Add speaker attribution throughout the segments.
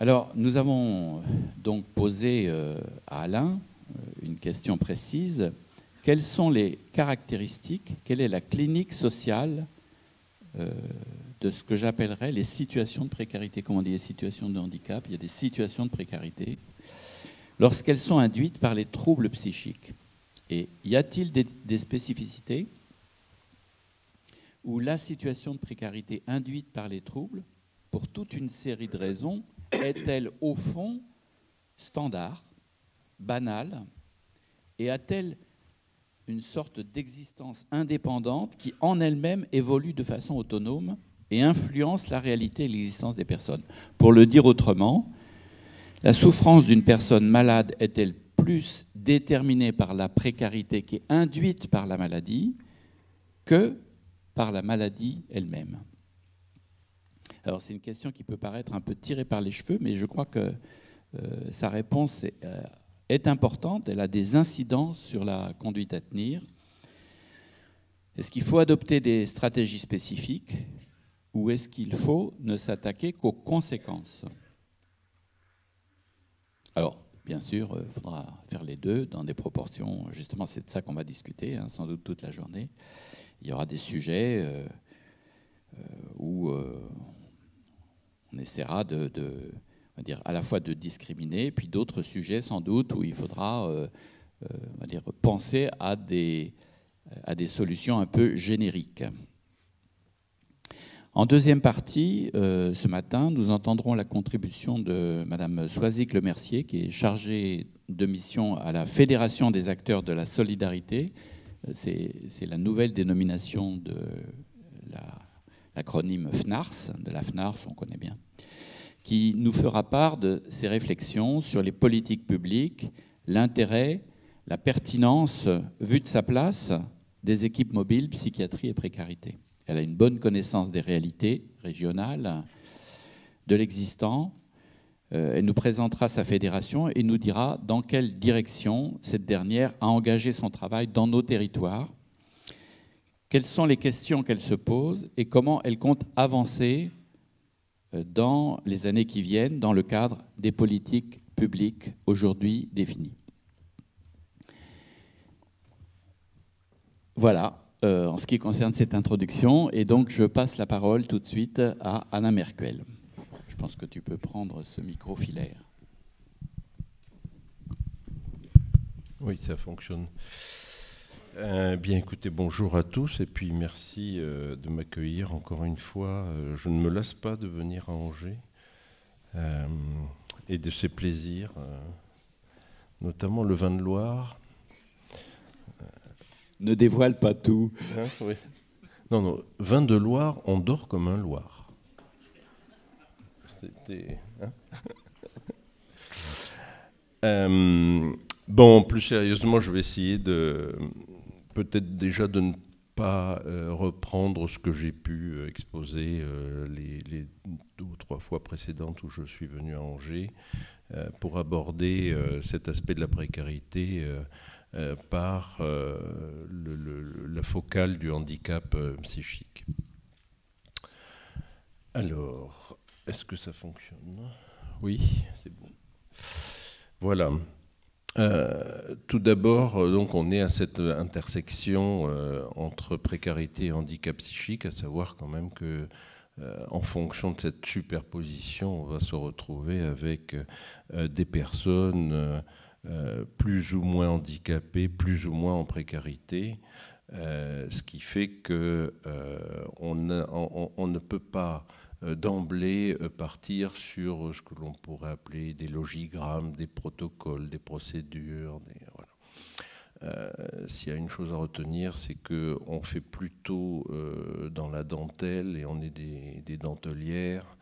Speaker 1: Alors, nous avons donc posé à Alain une question précise. Quelles sont les caractéristiques, quelle est la clinique sociale de ce que j'appellerais les situations de précarité? Comment on dit les situations de handicap? Il y a des situations de précarité lorsqu'elles sont induites par les troubles psychiques. Et y a-t-il des spécificités où la situation de précarité induite par les troubles, pour toute une série de raisons, est-elle au fond standard, banale, et a-t-elle une sorte d'existence indépendante qui en elle-même évolue de façon autonome et influence la réalité et l'existence des personnes? Pour le dire autrement, la souffrance d'une personne malade est-elle plus déterminée par la précarité qui est induite par la maladie que par la maladie elle-même? Alors c'est une question qui peut paraître un peu tirée par les cheveux, mais je crois que sa réponse est importante, elle a des incidences sur la conduite à tenir. Est-ce qu'il faut adopter des stratégies spécifiques ou est-ce qu'il faut ne s'attaquer qu'aux conséquences? Alors, bien sûr, il faudra faire les deux dans des proportions, justement c'est de ça qu'on va discuter, hein, sans doute toute la journée. Il y aura des sujets où on essaiera on va dire, à la fois de discriminer, puis d'autres sujets sans doute où il faudra on va dire, penser à des solutions un peu génériques. En deuxième partie, ce matin, nous entendrons la contribution de Mme Soisic-Lemercier, qui est chargée de mission à la Fédération des acteurs de la solidarité. C'est la nouvelle dénomination de l'acronyme FNARS, de la FNARS, on connaît bien, qui nous fera part de ses réflexions sur les politiques publiques, l'intérêt, la pertinence, vue de sa place, des équipes mobiles, psychiatrie et précarité. Elle a une bonne connaissance des réalités régionales, de l'existant. Elle nous présentera sa fédération et nous dira dans quelle direction cette dernière a engagé son travail dans nos territoires, quelles sont les questions qu'elle se pose et comment elle compte avancer dans les années qui viennent dans le cadre des politiques publiques aujourd'hui définies. Voilà, en ce qui concerne cette introduction. Et donc, je passe la parole tout de suite à Alain Merkuel. Je pense que tu peux prendre ce micro filaire.
Speaker 2: Oui, ça fonctionne. Bien, écoutez, bonjour à tous. Et puis, merci de m'accueillir encore une fois. Je ne me lasse pas de venir à Angers et de ses plaisirs, notamment le vin de Loire.
Speaker 1: Ne dévoile pas tout.
Speaker 2: Hein, oui. Non, non, vin de Loire, on dort comme un Loir. C'était... Hein. Bon, plus sérieusement, je vais essayer de... Peut-être déjà de ne pas reprendre ce que j'ai pu exposer les 2 ou 3 fois précédentes où je suis venu à Angers pour aborder cet aspect de la précarité par la focale du handicap psychique. Alors, est-ce que ça fonctionne? Oui, c'est bon. Voilà. Tout d'abord, donc, on est à cette intersection entre précarité et handicap psychique, à savoir quand même que, en fonction de cette superposition, on va se retrouver avec des personnes plus ou moins handicapées, plus ou moins en précarité, ce qui fait que on ne peut pas d'emblée partir sur ce que l'on pourrait appeler des logigrammes, des protocoles, des procédures. S'il y a une chose à retenir, c'est qu'on fait plutôt dans la dentelle, et on est des dentelières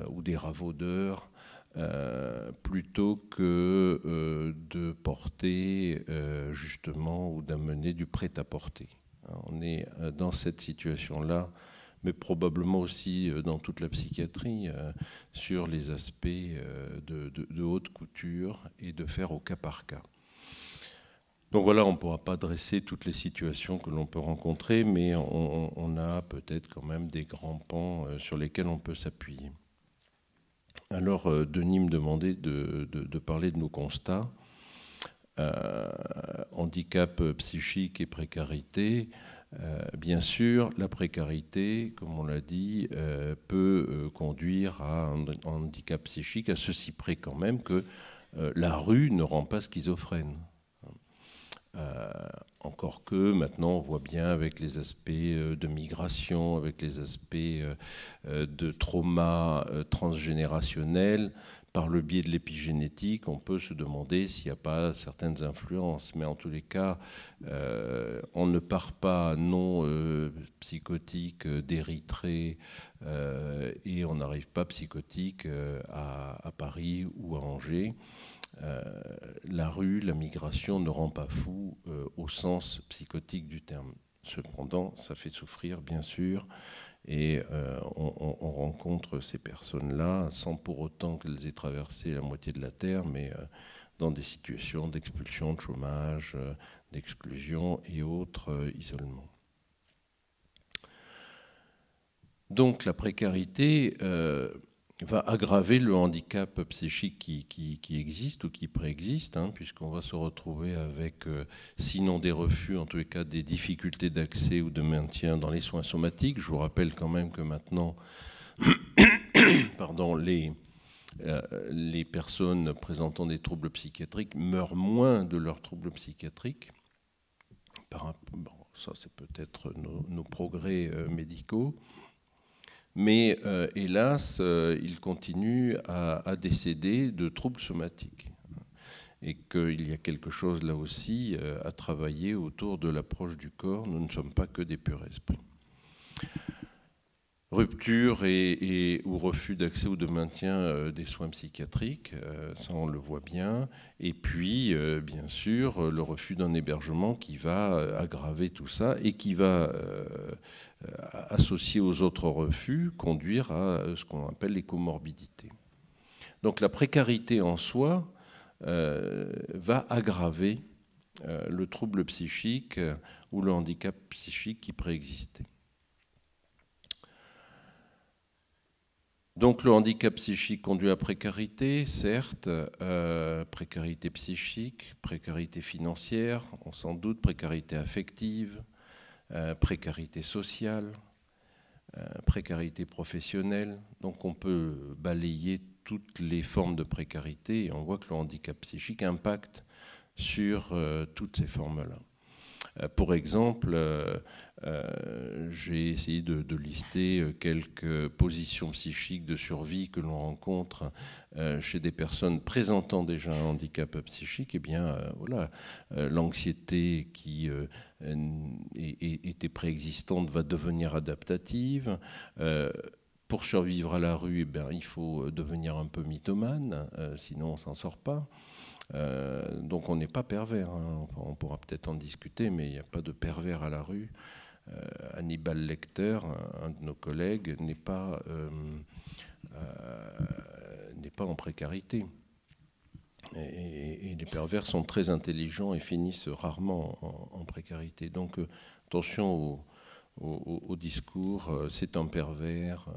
Speaker 2: ou des ravaudeurs, plutôt que de porter justement ou d'amener du prêt-à-porter. On est dans cette situation-là, mais probablement aussi dans toute la psychiatrie, sur les aspects de haute couture et de faire au cas par cas. Donc voilà, on ne pourra pas dresser toutes les situations que l'on peut rencontrer, mais on a peut-être quand même des grands pans sur lesquels on peut s'appuyer. Alors, Denis me demandait de parler de nos constats. Handicap psychique et précarité. Bien sûr, la précarité, comme on l'a dit, peut conduire à un handicap psychique, à ceci près quand même que la rue ne rend pas schizophrène. Encore que maintenant on voit bien avec les aspects de migration, avec les aspects de trauma transgénérationnel, par le biais de l'épigénétique, on peut se demander s'il n'y a pas certaines influences. Mais en tous les cas, on ne part pas non psychotique d'Érythrée et on n'arrive pas psychotique à Paris ou à Angers. La rue, la migration ne rend pas fou au sens psychotique du terme. Cependant, ça fait souffrir, bien sûr, et on rencontre ces personnes-là sans pour autant qu'elles aient traversé la moitié de la Terre, mais dans des situations d'expulsion, de chômage, d'exclusion et autres isolements. Donc la précarité va aggraver le handicap psychique qui existe ou qui préexiste, hein, puisqu'on va se retrouver avec, sinon des refus, en tous les cas des difficultés d'accès ou de maintien dans les soins somatiques. Je vous rappelle quand même que maintenant, pardon, les personnes présentant des troubles psychiatriques meurent moins de leurs troubles psychiatriques. Bon, ça c'est peut-être nos progrès médicaux. Mais hélas, il continue à décéder de troubles somatiques. Et qu'il y a quelque chose là aussi à travailler autour de l'approche du corps. Nous ne sommes pas que des purs esprits. Rupture ou refus d'accès ou de maintien des soins psychiatriques, ça on le voit bien. Et puis, bien sûr, le refus d'un hébergement qui va aggraver tout ça et qui va, associé aux autres refus, conduire à ce qu'on appelle les comorbidités. Donc la précarité en soi va aggraver le trouble psychique ou le handicap psychique qui préexistait. Donc le handicap psychique conduit à précarité, certes, précarité psychique, précarité financière, on s'en doute, précarité affective, précarité sociale, précarité professionnelle. Donc on peut balayer toutes les formes de précarité et on voit que le handicap psychique impacte sur toutes ces formes-là. Pour exemple, j'ai essayé de lister quelques positions psychiques de survie que l'on rencontre chez des personnes présentant déjà un handicap psychique. Eh bien, voilà, l'anxiété qui était préexistante va devenir adaptative. Pour survivre à la rue, eh bien, il faut devenir un peu mythomane, sinon on ne s'en sort pas. Donc on n'est pas pervers, hein. Enfin, on pourra peut-être en discuter, mais il n'y a pas de pervers à la rue. Hannibal Lecter, un de nos collègues, n'est pas en précarité. Et les pervers sont très intelligents et finissent rarement en précarité. Donc attention au discours, c'est un pervers.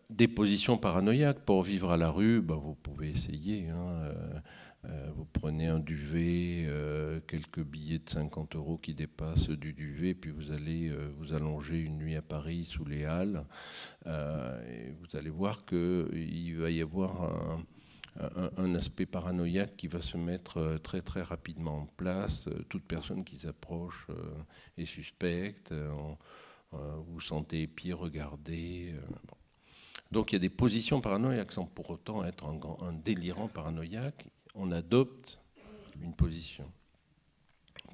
Speaker 2: Des positions paranoïaques pour vivre à la rue, ben, vous pouvez essayer. Hein, vous prenez un duvet, quelques billets de 50 € qui dépassent du duvet, puis vous allez vous allonger une nuit à Paris sous les Halles, et vous allez voir qu'il va y avoir un aspect paranoïaque qui va se mettre très très rapidement en place. Toute personne qui s'approche est suspecte. Vous sentez épié, regardez. Bon. Donc il y a des positions paranoïaques sans pour autant être un délirant paranoïaque. On adopte une position.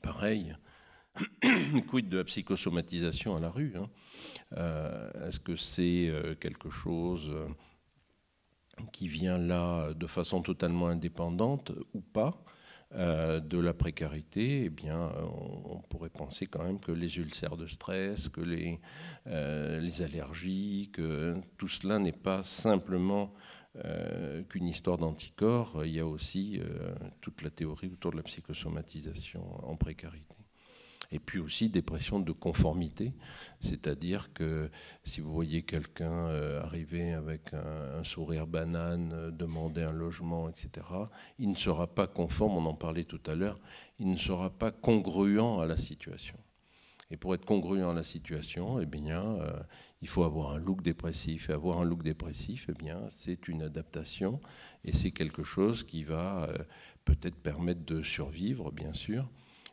Speaker 2: Pareil, quid de la psychosomatisation à la rue, hein. Est-ce que c'est quelque chose qui vient là de façon totalement indépendante ou pas de la précarité? Eh bien, on pourrait penser quand même que les ulcères de stress, que les allergies, que tout cela n'est pas simplement qu'une histoire d'anticorps. Il y a aussi toute la théorie autour de la psychosomatisation en précarité. Et puis aussi dépression de conformité, c'est-à-dire que si vous voyez quelqu'un arriver avec un sourire banane, demander un logement, etc., il ne sera pas conforme, on en parlait tout à l'heure, il ne sera pas congruent à la situation. Et pour être congruent à la situation, eh bien, il faut avoir un look dépressif. Et avoir un look dépressif, eh bien, c'est une adaptation et c'est quelque chose qui va peut-être permettre de survivre, bien sûr,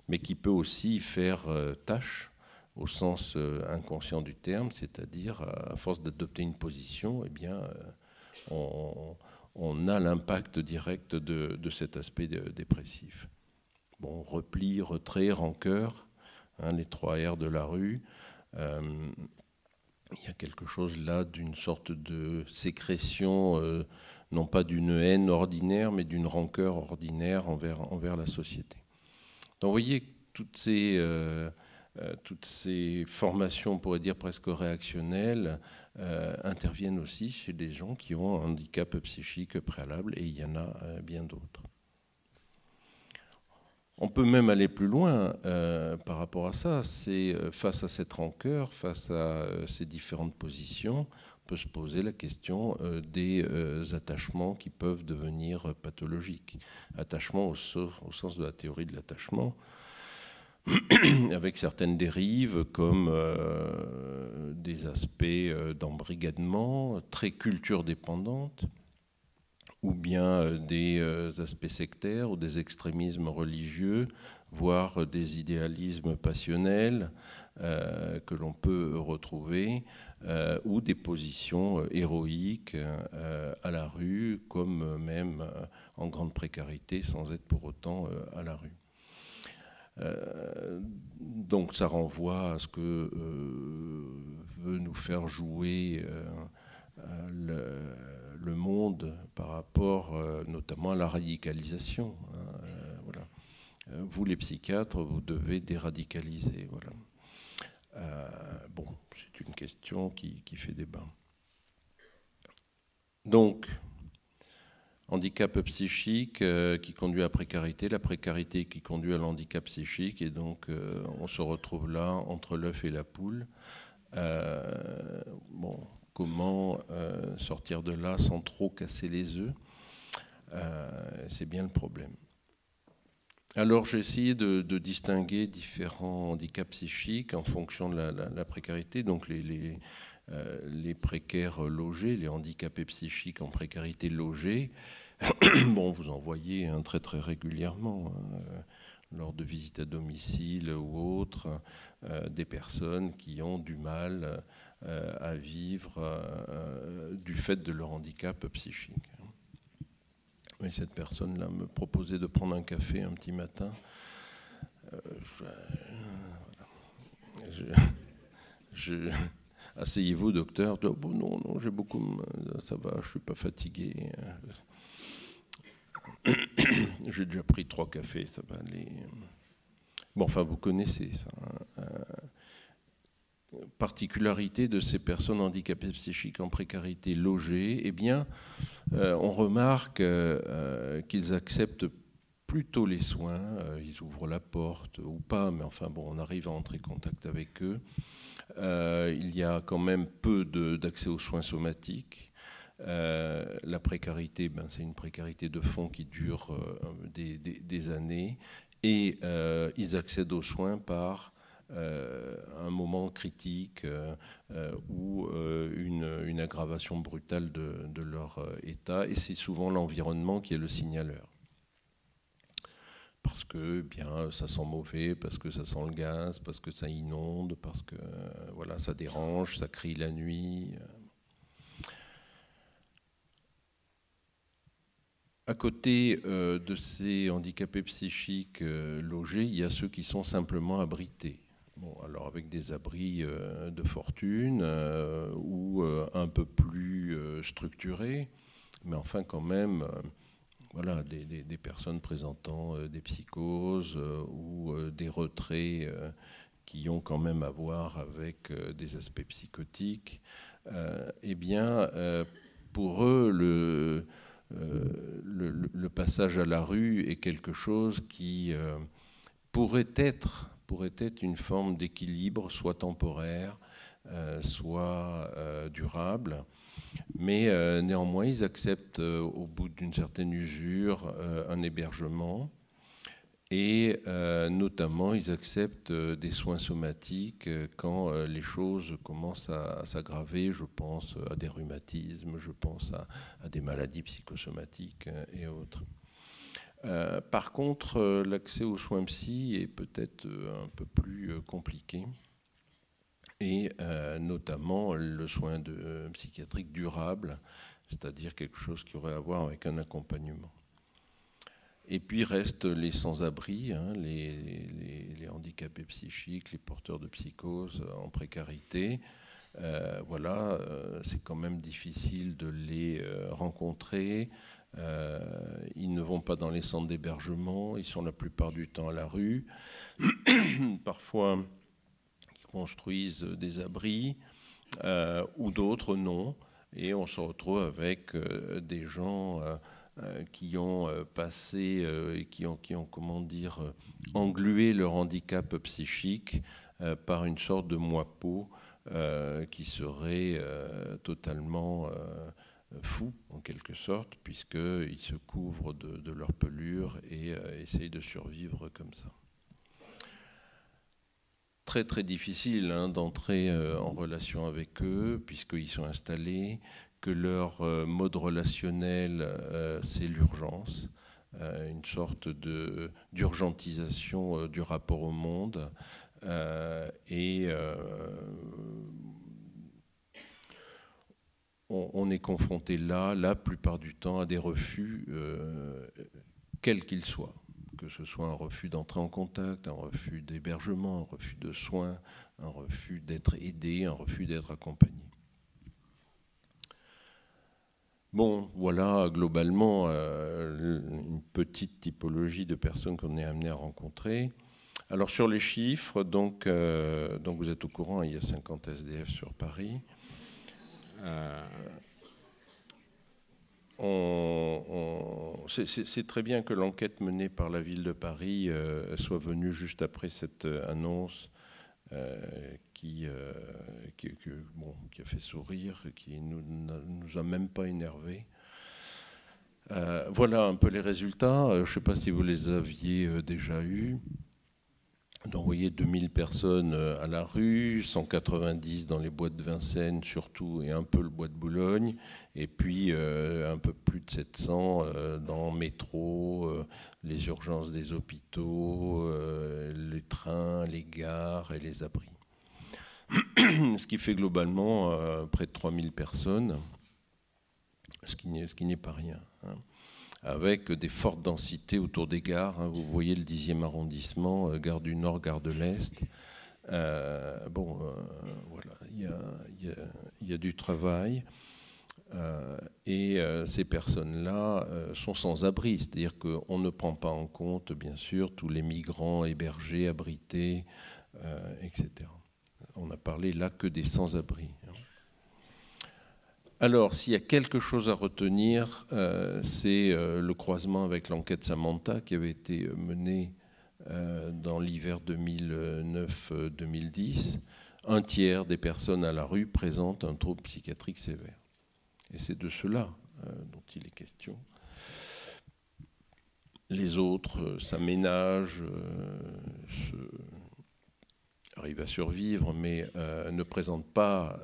Speaker 2: mais qui peut aussi faire tâche au sens inconscient du terme, c'est-à-dire à force d'adopter une position, eh bien, on a l'impact direct de cet aspect dépressif. Bon, repli, retrait, rancœur, hein, les 3 R de la rue. Il y a quelque chose là d'une sorte de sécrétion, non pas d'une haine ordinaire, mais d'une rancœur ordinaire envers la société. Donc vous voyez, toutes ces formations, on pourrait dire presque réactionnelles, interviennent aussi chez des gens qui ont un handicap psychique préalable, et il y en a bien d'autres. On peut même aller plus loin par rapport à ça. C'est face à cette rancœur, face à ces différentes positions, on peut se poser la question des attachements qui peuvent devenir pathologiques. Attachement au sens de la théorie de l'attachement, avec certaines dérives comme des aspects d'embrigadement, très culture dépendante, ou bien des aspects sectaires ou des extrémismes religieux, voire des idéalismes passionnels que l'on peut retrouver, ou des positions héroïques à la rue, comme même en grande précarité, sans être pour autant à la rue. Donc ça renvoie à ce que veut nous faire jouer le monde par rapport notamment à la radicalisation. Voilà. Vous, les psychiatres, vous devez déradicaliser. Voilà. Bon, c'est une question qui fait débat. Donc, handicap psychique qui conduit à précarité, la précarité qui conduit à l'handicap psychique, et donc on se retrouve là entre l'œuf et la poule. Bon, comment sortir de là sans trop casser les œufs, c'est bien le problème. Alors j'ai essayé de distinguer différents handicaps psychiques en fonction de la précarité, donc les précaires logés, les handicapés psychiques en précarité logée. Bon, vous en voyez très très régulièrement lors de visites à domicile ou autres, des personnes qui ont du mal à vivre du fait de leur handicap psychique. Et cette personne-là me proposait de prendre un café un petit matin. Asseyez-vous, docteur. Oh, bon, non, j'ai beaucoup. Ça va, je ne suis pas fatigué. J'ai déjà pris 3 cafés, ça va aller. Bon, enfin, vous connaissez ça. Particularité de ces personnes handicapées psychiques en précarité logées, eh bien, on remarque qu'ils acceptent plutôt les soins, ils ouvrent la porte ou pas, mais enfin bon, on arrive à entrer en contact avec eux. Il y a quand même peu d'accès aux soins somatiques. La précarité, c'est une précarité de fond qui dure des années, et ils accèdent aux soins par un moment critique ou une aggravation brutale de leur état, et c'est souvent l'environnement qui est le signaleur. Parce que bien, ça sent mauvais, parce que ça sent le gaz, parce que ça inonde, parce que voilà, ça dérange, ça crie la nuit. À côté de ces handicapés psychiques logés, il y a ceux qui sont simplement abrités. Bon, alors avec des abris de fortune ou un peu plus structurés, mais enfin quand même, voilà, des personnes présentant des psychoses ou des retraits qui ont quand même à voir avec des aspects psychotiques. Eh bien, pour eux, le passage à la rue est quelque chose qui pourrait être pourrait être une forme d'équilibre, soit temporaire, soit durable. Mais néanmoins, ils acceptent au bout d'une certaine usure un hébergement. Et notamment, ils acceptent des soins somatiques quand les choses commencent à s'aggraver. Je pense à des rhumatismes, je pense à des maladies psychosomatiques et autres. Par contre, l'accès aux soins psy est peut-être un peu plus compliqué. Et notamment le soin psychiatrique durable, c'est-à-dire quelque chose qui aurait à voir avec un accompagnement. Et puis restent les sans-abri, hein, les handicapés psychiques, les porteurs de psychose en précarité. Voilà, c'est quand même difficile de les rencontrer. Ils ne vont pas dans les centres d'hébergement, ils sont la plupart du temps à la rue. Parfois, ils construisent des abris ou d'autres non. Et on se retrouve avec des gens qui ont passé et qui ont comment dire, englué leur handicap psychique par une sorte de moi-peau qui serait totalement fou, en quelque sorte, puisqu'ils se couvrent de leur pelure et essayent de survivre comme ça. Très très difficile d'entrer en relation avec eux, puisqu'ils sont installés, que leur mode relationnel, c'est l'urgence, une sorte d'urgentisation du rapport au monde. On est confronté là, la plupart du temps, à des refus, quels qu'ils soient. Que ce soit un refus d'entrer en contact, un refus d'hébergement, un refus de soins, un refus d'être aidé, un refus d'être accompagné. Bon, voilà globalement une petite typologie de personnes qu'on est amené à rencontrer. Alors sur les chiffres, donc vous êtes au courant, il y a 50 SDF sur Paris. C'est très bien que l'enquête menée par la ville de Paris soit venue juste après cette annonce qui a fait sourire, qui nous a même pas énervés. Voilà un peu les résultats. Je ne sais pas si vous les aviez déjà eus. D'envoyer 2000 personnes à la rue, 190 dans les bois de Vincennes surtout, et un peu le bois de Boulogne, et puis un peu plus de 700 dans le métro, les urgences des hôpitaux, les trains, les gares et les abris. Ce qui fait globalement près de 3000 personnes, ce qui n'est pas rien, avec des fortes densités autour des gares. Vous voyez le 10e arrondissement, gare du Nord, gare de l'Est. Voilà, il y a du travail. Et ces personnes-là sont sans abri, c'est-à-dire qu'on ne prend pas en compte, bien sûr, tous les migrants hébergés, abrités, etc. On n'a parlé là que des sans-abri. Alors, s'il y a quelque chose à retenir, c'est le croisement avec l'enquête Samantha qui avait été menée dans l'hiver 2009-2010. Un tiers des personnes à la rue présentent un trouble psychiatrique sévère. Et c'est de cela dont il est question. Les autres s'aménagent, arrivent à survivre, mais ne présentent pas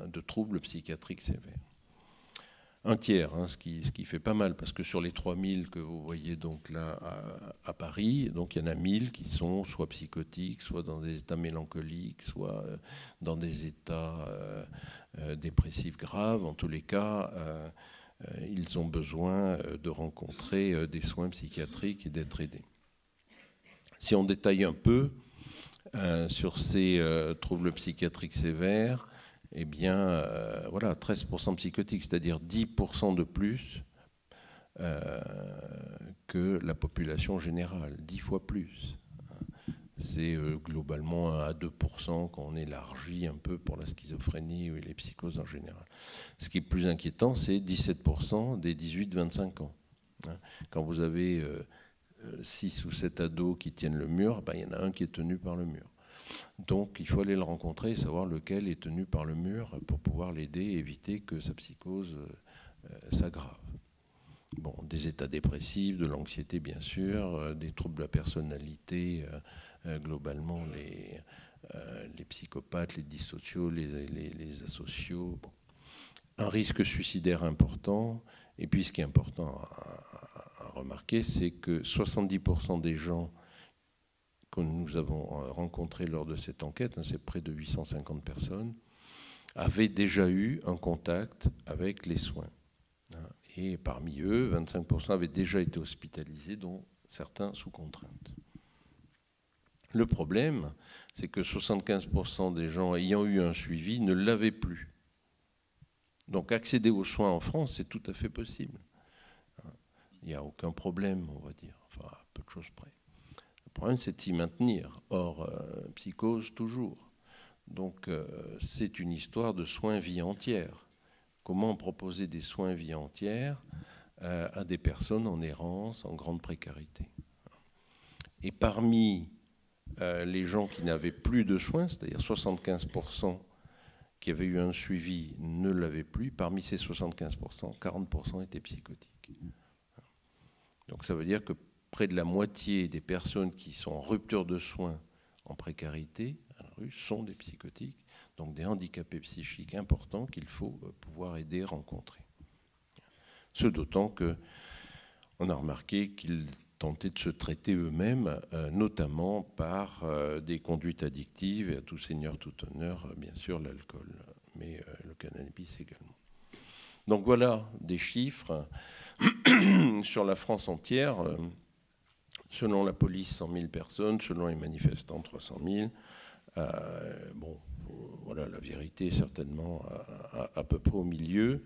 Speaker 2: de troubles psychiatriques sévères. Un tiers, ce qui fait pas mal, parce que sur les 3000 que vous voyez donc là à Paris, donc il y en a 1000 qui sont soit psychotiques, soit dans des états mélancoliques, soit dans des états dépressifs graves. En tous les cas, ils ont besoin de rencontrer des soins psychiatriques et d'être aidés. Si on détaille un peu, sur ces troubles psychiatriques sévères, eh bien, voilà, 13% psychotiques, c'est-à-dire 10% de plus que la population générale, 10 fois plus. C'est globalement 1 à 2% quand on élargit un peu pour la schizophrénie ou les psychoses en général. Ce qui est plus inquiétant, c'est 17% des 18-25 ans. Quand vous avez 6 ou 7 ados qui tiennent le mur, il y en a un qui est tenu par le mur. Donc il faut aller le rencontrer et savoir lequel est tenu par le mur pour pouvoir l'aider et éviter que sa psychose s'aggrave. Bon, des états dépressifs, de l'anxiété bien sûr, des troubles de la personnalité, globalement les psychopathes, les dissociaux, les asociaux. Bon. Un risque suicidaire important. Et puis ce qui est important à remarquer, c'est que 70% des gens que nous avons rencontrés lors de cette enquête, c'est près de 850 personnes, avaient déjà eu un contact avec les soins. Et parmi eux, 25% avaient déjà été hospitalisés, dont certains sous contrainte. Le problème, c'est que 75% des gens ayant eu un suivi ne l'avaient plus. Donc accéder aux soins en France, c'est tout à fait possible. Il n'y a aucun problème, on va dire, enfin à peu de choses près. Le problème, c'est de s'y maintenir. Or, psychose, toujours. Donc c'est une histoire de soins vie entière. Comment proposer des soins vie entière à des personnes en errance, en grande précarité. Et parmi les gens qui n'avaient plus de soins, c'est-à-dire 75% qui avaient eu un suivi ne l'avaient plus, parmi ces 75%, 40% étaient psychotiques. Donc ça veut dire que près de la moitié des personnes qui sont en rupture de soins, en précarité, à la rue, sont des psychotiques, donc des handicapés psychiques importants qu'il faut pouvoir aider, rencontrer. Ce d'autant qu'on a remarqué qu'ils tentaient de se traiter eux-mêmes, notamment par des conduites addictives, et à tout seigneur, tout honneur, bien sûr, l'alcool, mais le cannabis également. Donc voilà des chiffres sur la France entière. Selon la police, 100 000 personnes, selon les manifestants, 300 000. Bon, voilà, la vérité est certainement à peu près au milieu.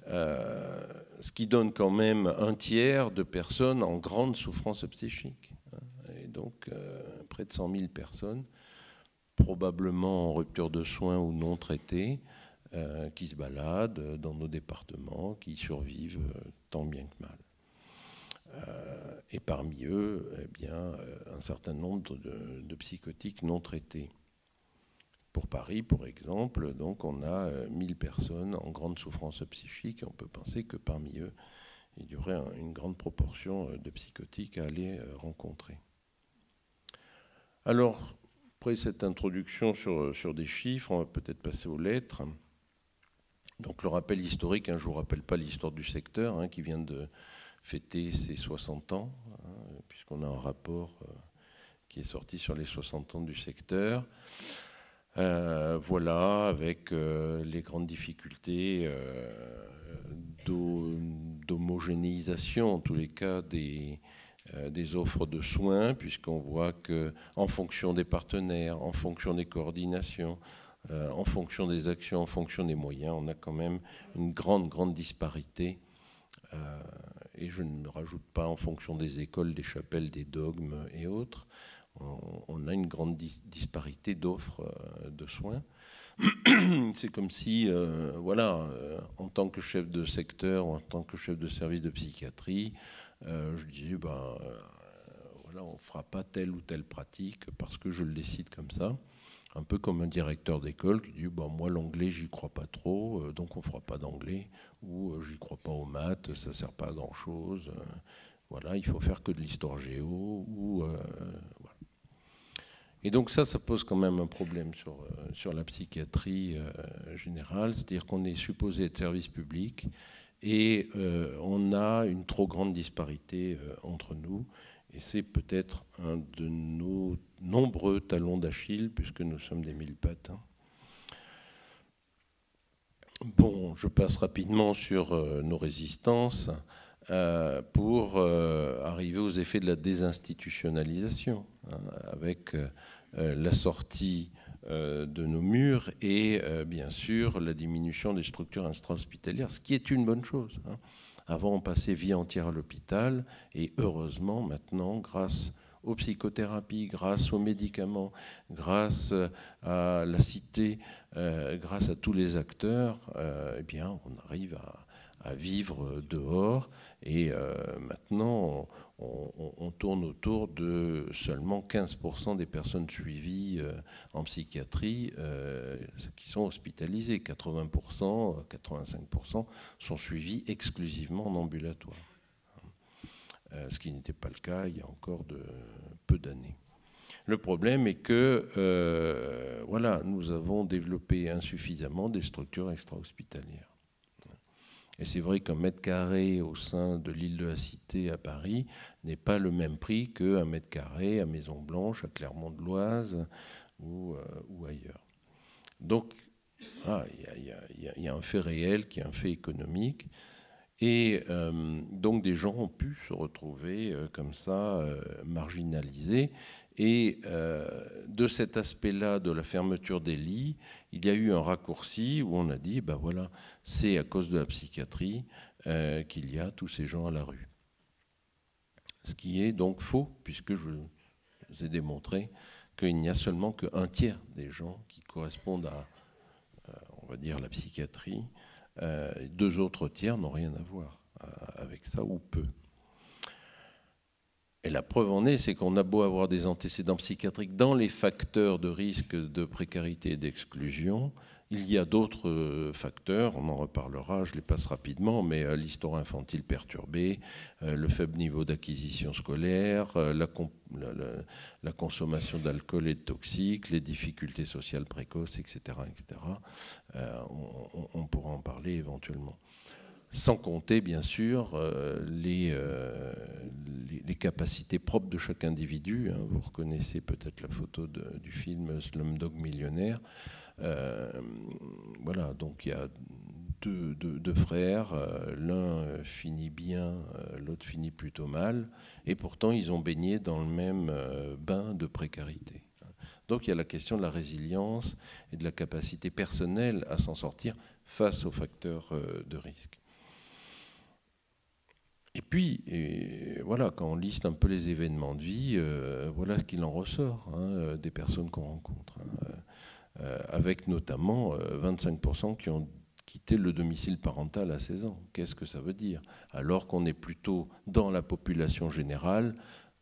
Speaker 2: Ce qui donne quand même un tiers de personnes en grande souffrance psychique. Et donc, près de 100 000 personnes, probablement en rupture de soins ou non traitées, qui se baladent dans nos départements, qui survivent tant bien que mal. Et parmi eux, eh bien, un certain nombre de psychotiques non traités. Pour Paris, par exemple, donc on a 1000 personnes en grande souffrance psychique. Et on peut penser que parmi eux, il y aurait une grande proportion de psychotiques à aller rencontrer. Alors, après cette introduction sur des chiffres, on va peut-être passer aux lettres. Donc le rappel historique, je ne vous rappelle pas l'histoire du secteur, qui vient de fêter ses 60 ans, puisqu'on a un rapport qui est sorti sur les 60 ans du secteur. Voilà, avec les grandes difficultés d'homogénéisation, en tous les cas, des offres de soins, puisqu'on voit qu'en fonction des partenaires, en fonction des coordinations, en fonction des actions, en fonction des moyens, on a quand même une grande disparité. Et je ne me rajoute pas en fonction des écoles, des chapelles, des dogmes et autres. On a une grande disparité d'offres de soins. C'est comme si, voilà, en tant que chef de secteur ou en tant que chef de service de psychiatrie, je disais, voilà, on ne fera pas telle ou telle pratique parce que je le décide comme ça. Un peu comme un directeur d'école qui dit, moi l'anglais, j'y crois pas trop, donc on ne fera pas d'anglais, ou j'y crois pas aux maths, ça ne sert pas à grand-chose. Voilà, il faut faire que de l'histoire géo, ou voilà. Et donc ça pose quand même un problème sur la psychiatrie générale, c'est-à-dire qu'on est supposé être service public et on a une trop grande disparité entre nous. Et c'est peut-être un de nos nombreux talons d'Achille, puisque nous sommes des mille pattes. Bon, je passe rapidement sur nos résistances pour arriver aux effets de la désinstitutionnalisation, avec la sortie de nos murs et bien sûr la diminution des structures extra-hospitalières, ce qui est une bonne chose. Avant, on passait vie entière à l'hôpital et heureusement, maintenant, grâce aux psychothérapies, grâce aux médicaments, grâce à la cité, grâce à tous les acteurs, eh bien, on arrive à vivre dehors. Et maintenant, on tourne autour de seulement 15% des personnes suivies en psychiatrie qui sont hospitalisées. 80%, 85% sont suivis exclusivement en ambulatoire. Ce qui n'était pas le cas il y a encore peu d'années. Le problème est que voilà, nous avons développé insuffisamment des structures extra-hospitalières. Et c'est vrai qu'un mètre carré au sein de l'île de la Cité à Paris n'est pas le même prix qu'un mètre carré à Maison-Blanche, à Clermont-de-Loise ou ailleurs. Donc, il y a un fait réel qui est un fait économique. Et donc des gens ont pu se retrouver comme ça, marginalisés. Et de cet aspect-là, de la fermeture des lits, il y a eu un raccourci où on a dit, ben voilà, c'est à cause de la psychiatrie qu'il y a tous ces gens à la rue. Ce qui est donc faux, puisque je vous ai démontré qu'il n'y a seulement qu'un tiers des gens qui correspondent à, on va dire, la psychiatrie. 2 autres tiers n'ont rien à voir avec ça, ou peu. Et la preuve en est, c'est qu'on a beau avoir des antécédents psychiatriques dans les facteurs de risque de précarité et d'exclusion, il y a d'autres facteurs, on en reparlera, je les passe rapidement, mais l'histoire infantile perturbée, le faible niveau d'acquisition scolaire, la consommation d'alcool et de toxiques, les difficultés sociales précoces, etc. etc. On pourra en parler éventuellement. Sans compter, bien sûr, les capacités propres de chaque individu. Vous reconnaissez peut-être la photo du film Slumdog Millionnaire. Voilà, donc il y a deux frères. L'un finit bien, l'autre finit plutôt mal. Et pourtant, ils ont baigné dans le même bain de précarité. Donc il y a la question de la résilience et de la capacité personnelle à s'en sortir face aux facteurs de risque. Et puis, voilà, quand on liste un peu les événements de vie, voilà ce qu'il en ressort des personnes qu'on rencontre. Avec notamment 25% qui ont quitté le domicile parental à 16 ans. Qu'est-ce que ça veut dire? Alors qu'on est plutôt dans la population générale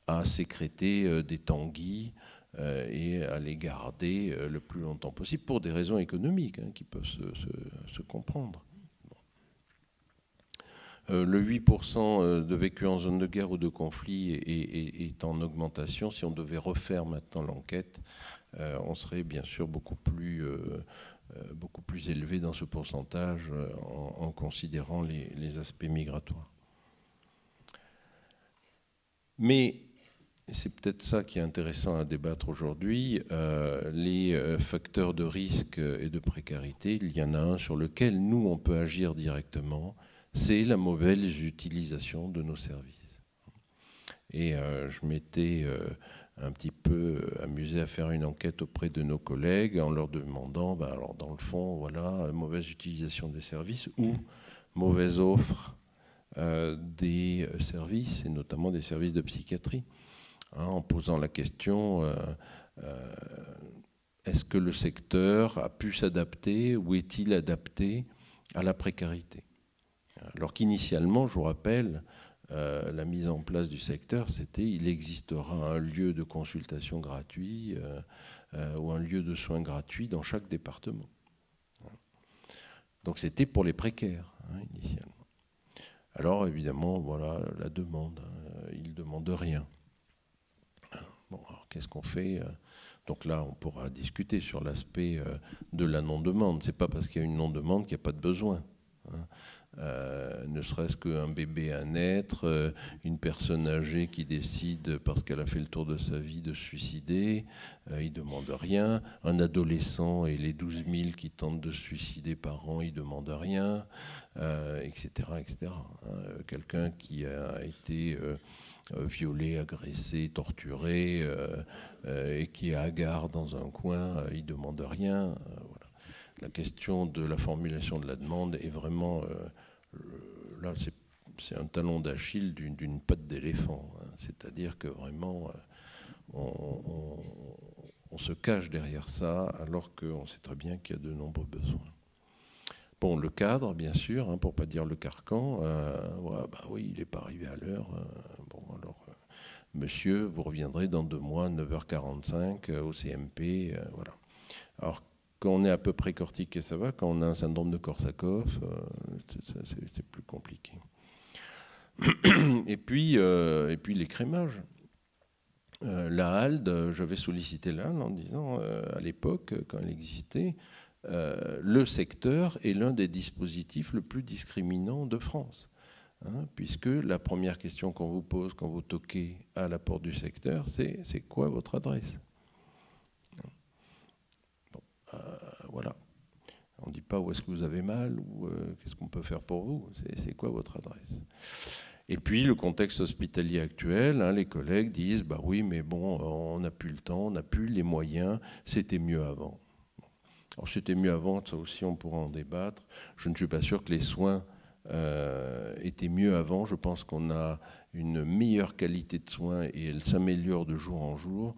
Speaker 2: à sécréter des tanguis et à les garder le plus longtemps possible pour des raisons économiques qui peuvent se comprendre. Le 8% de vécu en zone de guerre ou de conflit est en augmentation. Si on devait refaire maintenant l'enquête, on serait bien sûr beaucoup plus élevé dans ce pourcentage en considérant les aspects migratoires. Mais c'est peut-être ça qui est intéressant à débattre aujourd'hui. Les facteurs de risque et de précarité, il y en a un sur lequel nous, on peut agir directement, c'est la mauvaise utilisation de nos services. Et je m'étais un petit peu amusé à faire une enquête auprès de nos collègues en leur demandant, alors dans le fond, voilà, mauvaise utilisation des services ou mauvaise offre des services, et notamment des services de psychiatrie, en posant la question, est-ce que le secteur a pu s'adapter ou est-il adapté à la précarité? Alors qu'initialement, je vous rappelle, la mise en place du secteur, c'était il existera un lieu de consultation gratuit ou un lieu de soins gratuit dans chaque département. Donc c'était pour les précaires, initialement. Alors évidemment, voilà la demande. Ils ne demandent rien. Bon, alors qu'est-ce qu'on fait? Donc là, on pourra discuter sur l'aspect de la non-demande. Ce n'est pas parce qu'il y a une non-demande qu'il n'y a pas de besoin. Ne serait-ce qu'un bébé à naître, une personne âgée qui décide, parce qu'elle a fait le tour de sa vie, de se suicider, il ne demande rien. Un adolescent et les 12 000 qui tentent de se suicider par an, il ne demande rien, etc. etc. Quelqu'un qui a été violé, agressé, torturé, et qui est hagard dans un coin, il ne demande rien. Voilà. La question de la formulation de la demande est vraiment... là, c'est un talon d'Achille d'une patte d'éléphant. C'est-à-dire que vraiment, on se cache derrière ça, alors qu'on sait très bien qu'il y a de nombreux besoins. Bon, le cadre, bien sûr, hein, pour ne pas dire le carcan, ouais, bah oui, il n'est pas arrivé à l'heure. Bon, alors, monsieur, vous reviendrez dans 2 mois, 9h45, au CMP, voilà. Alors, quand on est à peu près cortiqué, ça va. Quand on a un syndrome de Korsakoff, c'est plus compliqué. Et puis l'écrémage. La HALD, j'avais sollicité la HALD en disant, à l'époque, quand elle existait, le secteur est l'un des dispositifs le plus discriminant de France. Hein, puisque la première question qu'on vous pose quand vous toquez à la porte du secteur, c'est quoi votre adresse? Bon, voilà. On ne dit pas où est-ce que vous avez mal ou qu'est-ce qu'on peut faire pour vous. C'est quoi votre adresse? Et puis le contexte hospitalier actuel, hein, les collègues disent bah oui, mais bon, on n'a plus le temps, on n'a plus les moyens, c'était mieux avant. Alors c'était mieux avant, ça aussi on pourra en débattre. Je ne suis pas sûr que les soins étaient mieux avant. Je pense qu'on a une meilleure qualité de soins et elle s'améliore de jour en jour.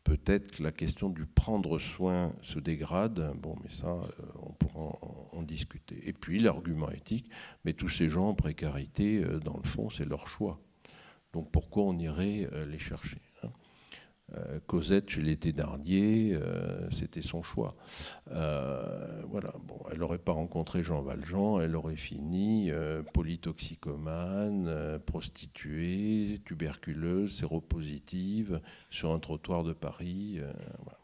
Speaker 2: Peut-être que la question du prendre soin se dégrade, bon, mais ça, on pourra en discuter. Et puis l'argument éthique, mais tous ces gens en précarité, dans le fond, c'est leur choix. Donc pourquoi on irait les chercher, hein? Cosette, chez les Thénardier, c'était son choix. Voilà. Bon, elle n'aurait pas rencontré Jean Valjean, elle aurait fini polytoxicomane, prostituée, tuberculeuse, séropositive, sur un trottoir de Paris. Voilà.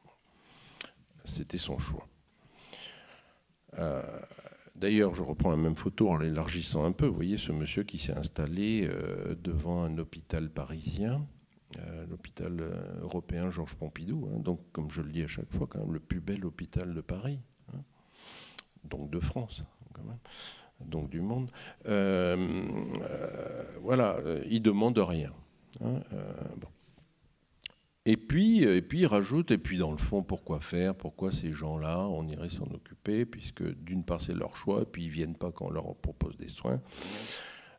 Speaker 2: C'était son choix. D'ailleurs, je reprends la même photo en l'élargissant un peu. Vous voyez ce monsieur qui s'est installé devant un hôpital parisien, l'hôpital européen Georges Pompidou, hein, donc comme je le dis à chaque fois, quand même le plus bel hôpital de Paris, hein, donc de France, quand même, donc du monde. Voilà, il demande rien. Hein, bon. Et puis il rajoute, et puis dans le fond, pourquoi faire? Pourquoi ces gens-là, on irait s'en occuper, puisque d'une part c'est leur choix, et puis ils ne viennent pas quand on leur propose des soins.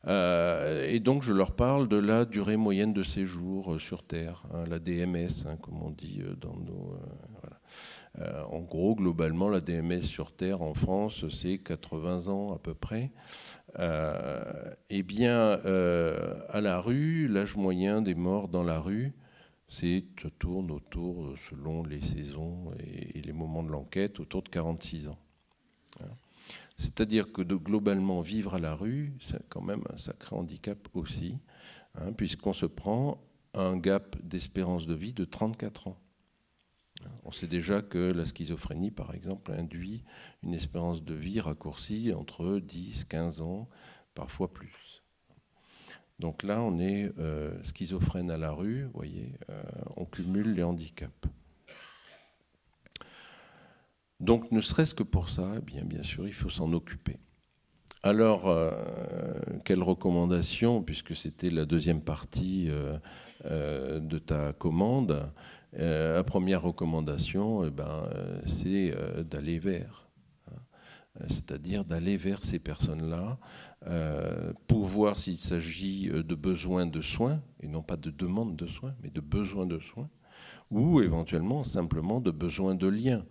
Speaker 2: Et donc je leur parle de la durée moyenne de séjour sur Terre, hein, la DMS, hein, comme on dit dans nos... voilà. En gros, globalement, la DMS sur Terre en France, c'est 80 ans à peu près. Eh bien, à la rue, l'âge moyen des morts dans la rue, ça tourne autour, selon les saisons et les moments de l'enquête, autour de 46 ans. C'est-à-dire que globalement, vivre à la rue, c'est quand même un sacré handicap aussi, hein, puisqu'on se prend un gap d'espérance de vie de 34 ans. On sait déjà que la schizophrénie, par exemple, induit une espérance de vie raccourcie entre 10, 15 ans, parfois plus. Donc là, on est schizophrène à la rue, vous voyez, on cumule les handicaps. Donc, ne serait-ce que pour ça, eh bien sûr, il faut s'en occuper. Alors, quelles recommandations, puisque c'était la deuxième partie de ta commande, la première recommandation, c'est d'aller vers. C'est-à-dire d'aller vers ces personnes-là pour voir s'il s'agit de besoins de soins, et non pas de demande de soins, mais de besoins de soins, ou éventuellement simplement de besoins de liens,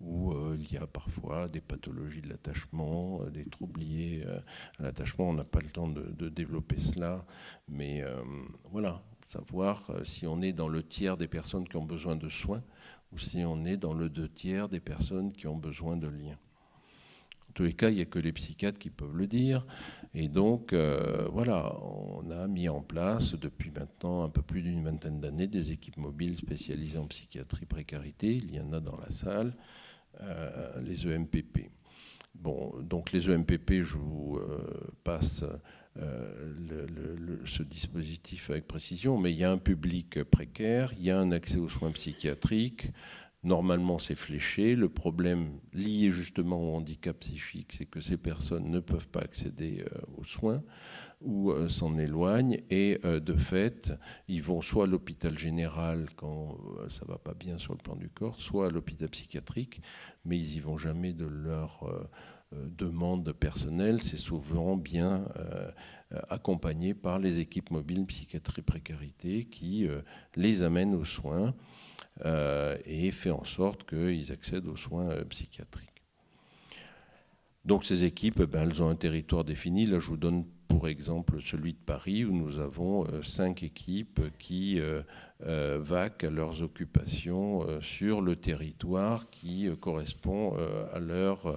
Speaker 2: où il y a parfois des pathologies de l'attachement, des troubles liés à l'attachement. On n'a pas le temps de développer cela, mais voilà, savoir si on est dans le tiers des personnes qui ont besoin de soins ou si on est dans le 2/3 des personnes qui ont besoin de liens. En tous les cas, il n'y a que les psychiatres qui peuvent le dire. Et donc, voilà, on a mis en place depuis maintenant un peu plus d'une vingtaine d'années des équipes mobiles spécialisées en psychiatrie précarité. Il y en a dans la salle, les EMPP. Bon, donc les EMPP, je vous passe ce dispositif avec précision, mais il y a un public précaire, il y a un accès aux soins psychiatriques. Normalement, c'est fléché. Le problème lié justement au handicap psychique, c'est que ces personnes ne peuvent pas accéder aux soins ou s'en éloignent. Et de fait, ils vont soit à l'hôpital général quand ça ne va pas bien sur le plan du corps, soit à l'hôpital psychiatrique, mais ils n'y vont jamais de leur demande personnelle, c'est souvent bien accompagné par les équipes mobiles psychiatrie précarité qui les amènent aux soins et fait en sorte qu'ils accèdent aux soins psychiatriques. Donc ces équipes, elles ont un territoire défini. Là, je vous donne pour exemple celui de Paris, où nous avons 5 équipes qui vaquent à leurs occupations sur le territoire qui correspond à leur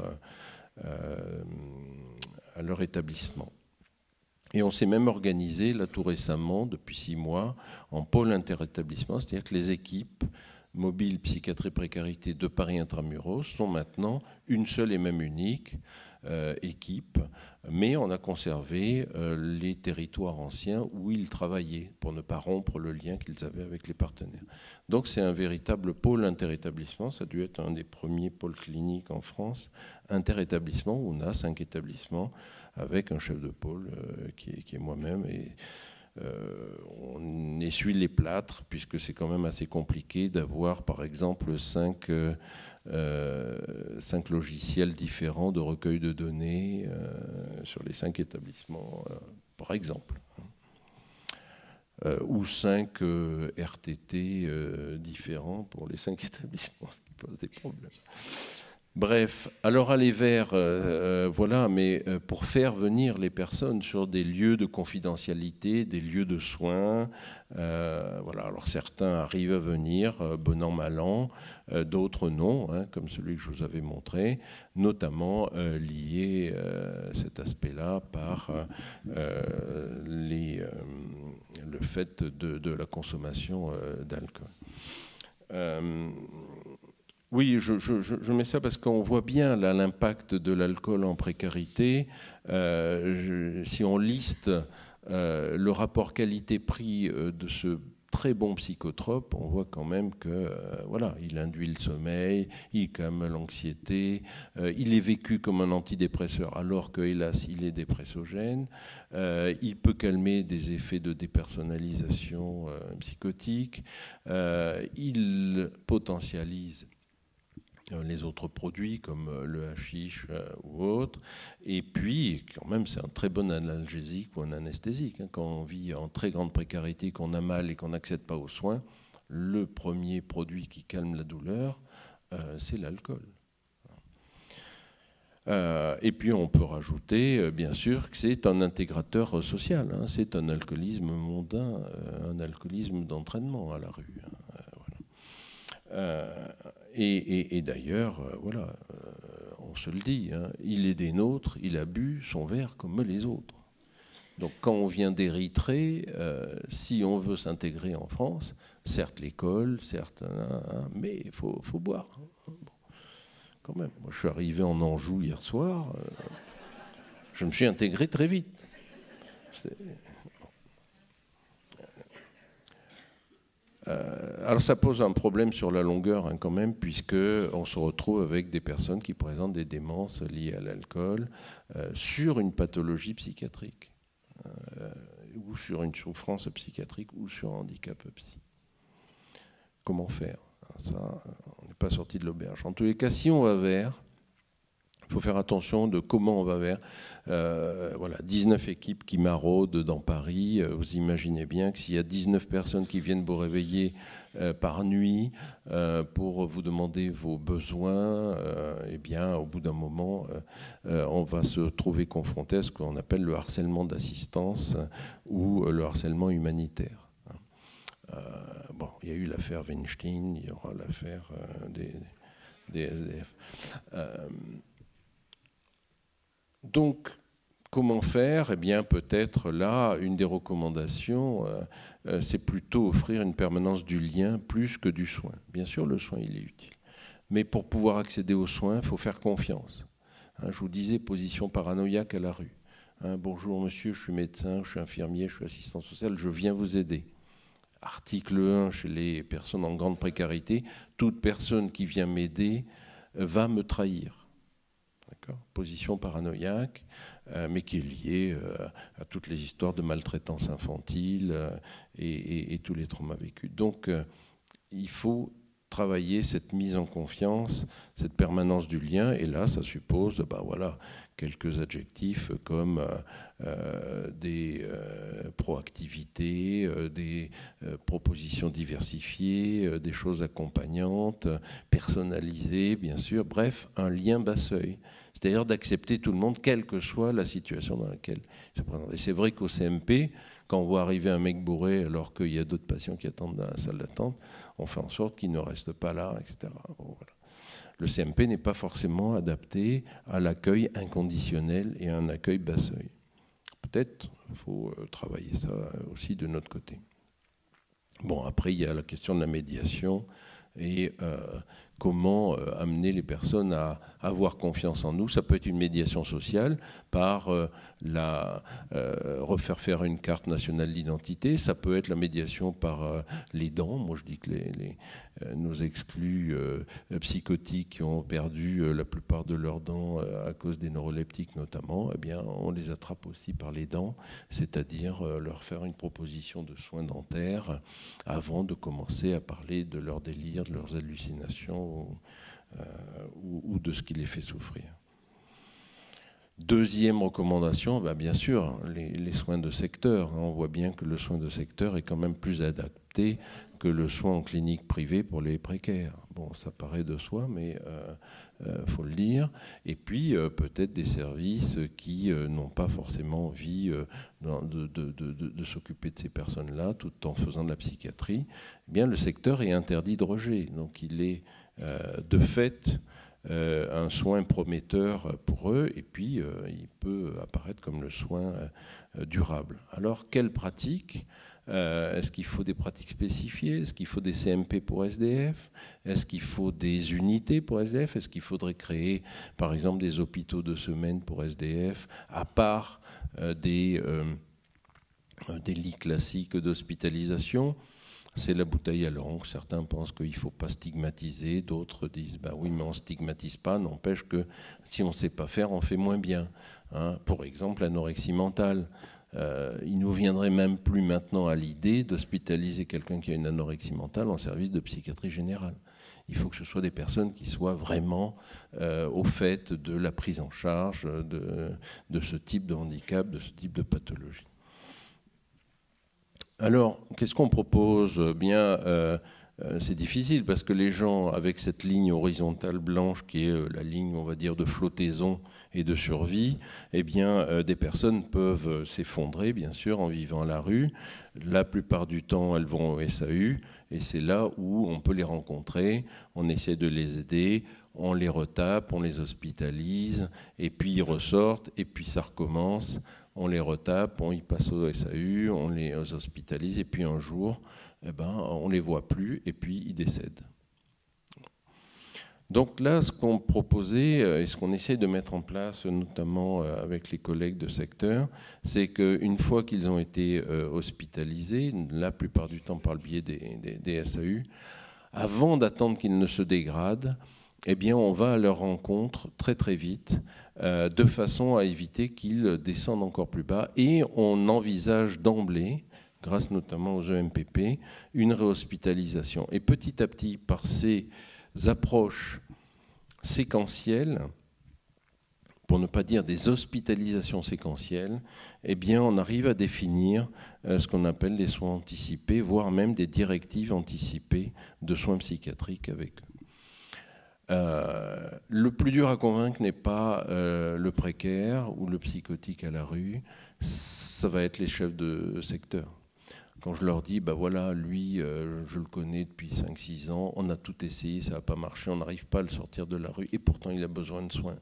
Speaker 2: établissement. Et on s'est même organisé, là tout récemment, depuis 6 mois, en pôle interétablissement, c'est-à-dire que les équipes mobiles psychiatrie précarité de Paris Intramuros sont maintenant une seule et même unique équipe, mais on a conservé les territoires anciens où ils travaillaient pour ne pas rompre le lien qu'ils avaient avec les partenaires. Donc c'est un véritable pôle interétablissement, ça a dû être un des premiers pôles cliniques en France, interétablissement, où on a 5 établissements avec un chef de pôle qui est moi-même, et on essuie les plâtres puisque c'est quand même assez compliqué d'avoir par exemple 5 logiciels différents de recueil de données sur les 5 établissements, par exemple, ou 5 RTT différents pour les 5 établissements, ce qui pose des problèmes. Bref, alors aller vers, voilà, mais pour faire venir les personnes sur des lieux de confidentialité, des lieux de soins, voilà. Alors certains arrivent à venir, bon an, mal an, d'autres non, hein, comme celui que je vous avais montré, notamment lié cet aspect-là par le fait de la consommation d'alcool. Oui, je mets ça parce qu'on voit bien là l'impact de l'alcool en précarité. Si on liste le rapport qualité-prix de ce très bon psychotrope, on voit quand même que voilà, il induit le sommeil, il calme l'anxiété, il est vécu comme un antidépresseur alors que, hélas, il est dépressogène. Il peut calmer des effets de dépersonnalisation psychotique. Il potentialise les autres produits comme le hashish ou autre. Et puis, quand même, c'est un très bon analgésique ou un anesthésique. Quand on vit en très grande précarité, qu'on a mal et qu'on n'accède pas aux soins, le premier produit qui calme la douleur, c'est l'alcool. Et puis on peut rajouter, bien sûr, que c'est un intégrateur social. C'est un alcoolisme mondain, un alcoolisme d'entraînement à la rue. Et d'ailleurs, voilà, on se le dit, il est des nôtres, il a bu son verre comme les autres. Donc quand on vient d'Érythrée, si on veut s'intégrer en France, certes l'école, certes, mais il faut boire. Bon, quand même, moi je suis arrivé en Anjou hier soir, je me suis intégré très vite. Alors ça pose un problème sur la longueur quand même, puisqu'on se retrouve avec des personnes qui présentent des démences liées à l'alcool sur une pathologie psychiatrique, ou sur une souffrance psychiatrique, ou sur un handicap psy. Comment faire? Ça, on n'est pas sorti de l'auberge. En tous les cas, si on va vers, il faut faire attention de comment on va vers. Voilà, 19 équipes qui maraudent dans Paris. Vous imaginez bien que s'il y a 19 personnes qui viennent vous réveiller par nuit pour vous demander vos besoins, eh bien, au bout d'un moment, on va se trouver confronté à ce qu'on appelle le harcèlement d'assistance ou le harcèlement humanitaire. Bon, il y a eu l'affaire Weinstein, il y aura l'affaire des SDF. Donc, comment faire? Eh bien, peut-être là, une des recommandations, c'est plutôt offrir une permanence du lien plus que du soin. Bien sûr, le soin, il est utile. Mais pour pouvoir accéder aux soins, il faut faire confiance. Je vous disais, position paranoïaque à la rue. Bonjour monsieur, je suis médecin, je suis infirmier, je suis assistant social, je viens vous aider. Article 1, chez les personnes en grande précarité, toute personne qui vient m'aider va me trahir. Position paranoïaque, mais qui est liée à toutes les histoires de maltraitance infantile et tous les traumas vécus. Donc, il faut travailler cette mise en confiance, cette permanence du lien. Et là, ça suppose voilà, quelques adjectifs comme des proactivités, des propositions diversifiées, des choses accompagnantes, personnalisées, bien sûr. Bref, un lien bas seuil. C'est-à-dire d'accepter tout le monde, quelle que soit la situation dans laquelle il se présente. Et c'est vrai qu'au CMP, quand on voit arriver un mec bourré alors qu'il y a d'autres patients qui attendent dans la salle d'attente, on fait en sorte qu'il ne reste pas là, etc. Bon, voilà. Le CMP n'est pas forcément adapté à l'accueil inconditionnel et à un accueil bas seuil. Peut-être qu'il faut travailler ça aussi de notre côté. Bon, après, il y a la question de la médiation et comment amener les personnes à avoir confiance en nous. Ça peut être une médiation sociale par refaire faire une carte nationale d'identité. Ça peut être la médiation par les dents. Moi, je dis que nos exclus psychotiques qui ont perdu la plupart de leurs dents à cause des neuroleptiques notamment, eh bien, on les attrape aussi par les dents, c'est-à-dire leur faire une proposition de soins dentaires avant de commencer à parler de leurs délires, de leurs hallucinations ou de ce qui les fait souffrir. Deuxième recommandation, bien sûr, les soins de secteur. On voit bien que le soin de secteur est quand même plus adapté que le soin en clinique privée pour les précaires. Bon, ça paraît de soi, mais faut le dire. Et puis, peut-être des services qui n'ont pas forcément envie de s'occuper de ces personnes-là, tout en faisant de la psychiatrie. Eh bien, le secteur est interdit de rejet. Donc, il est de fait un soin prometteur pour eux, et puis il peut apparaître comme le soin durable. Alors, quelles pratiques ? Est-ce qu'il faut des pratiques spécifiées? Est-ce qu'il faut des CMP pour SDF? Est-ce qu'il faut des unités pour SDF? Est-ce qu'il faudrait créer, par exemple, des hôpitaux de semaine pour SDF, à part des lits classiques d'hospitalisation? C'est la bouteille à l'encre. Certains pensent qu'il ne faut pas stigmatiser, d'autres disent oui, mais on ne stigmatise pas, n'empêche que si on ne sait pas faire, on fait moins bien. Hein. Pour exemple, l'anorexie mentale. Il ne nous viendrait même plus maintenant à l'idée d'hospitaliser quelqu'un qui a une anorexie mentale en service de psychiatrie générale. Il faut que ce soit des personnes qui soient vraiment au fait de la prise en charge de ce type de handicap, de ce type de pathologie. Alors, qu'est-ce qu'on propose? C'est difficile parce que les gens, avec cette ligne horizontale blanche qui est la ligne, on va dire, de flottaison et de survie, eh bien, des personnes peuvent s'effondrer, bien sûr, en vivant à la rue. La plupart du temps, elles vont au SAU, et c'est là où on peut les rencontrer, on essaie de les aider, on les retape, on les hospitalise, et puis ils ressortent, et puis ça recommence, on les retape, on y passe au SAU, on les hospitalise, et puis un jour, on ne les voit plus, et puis ils décèdent. Donc là, ce qu'on proposait et ce qu'on essaie de mettre en place, notamment avec les collègues de secteur, c'est qu'une fois qu'ils ont été hospitalisés, la plupart du temps par le biais des SAU, avant d'attendre qu'ils ne se dégradent, eh bien, on va à leur rencontre très très vite, de façon à éviter qu'ils descendent encore plus bas, et on envisage d'emblée, grâce notamment aux EMPP, une réhospitalisation. Et petit à petit, par ces approches séquentielles, pour ne pas dire des hospitalisations séquentielles, eh bien, on arrive à définir ce qu'on appelle les soins anticipés, voire même des directives anticipées de soins psychiatriques avec eux. Le plus dur à convaincre n'est pas le précaire ou le psychotique à la rue, ça va être les chefs de secteur. Quand je leur dis, voilà, lui, je le connais depuis 5-6 ans, on a tout essayé, ça n'a pas marché, on n'arrive pas à le sortir de la rue, et pourtant il a besoin de soins.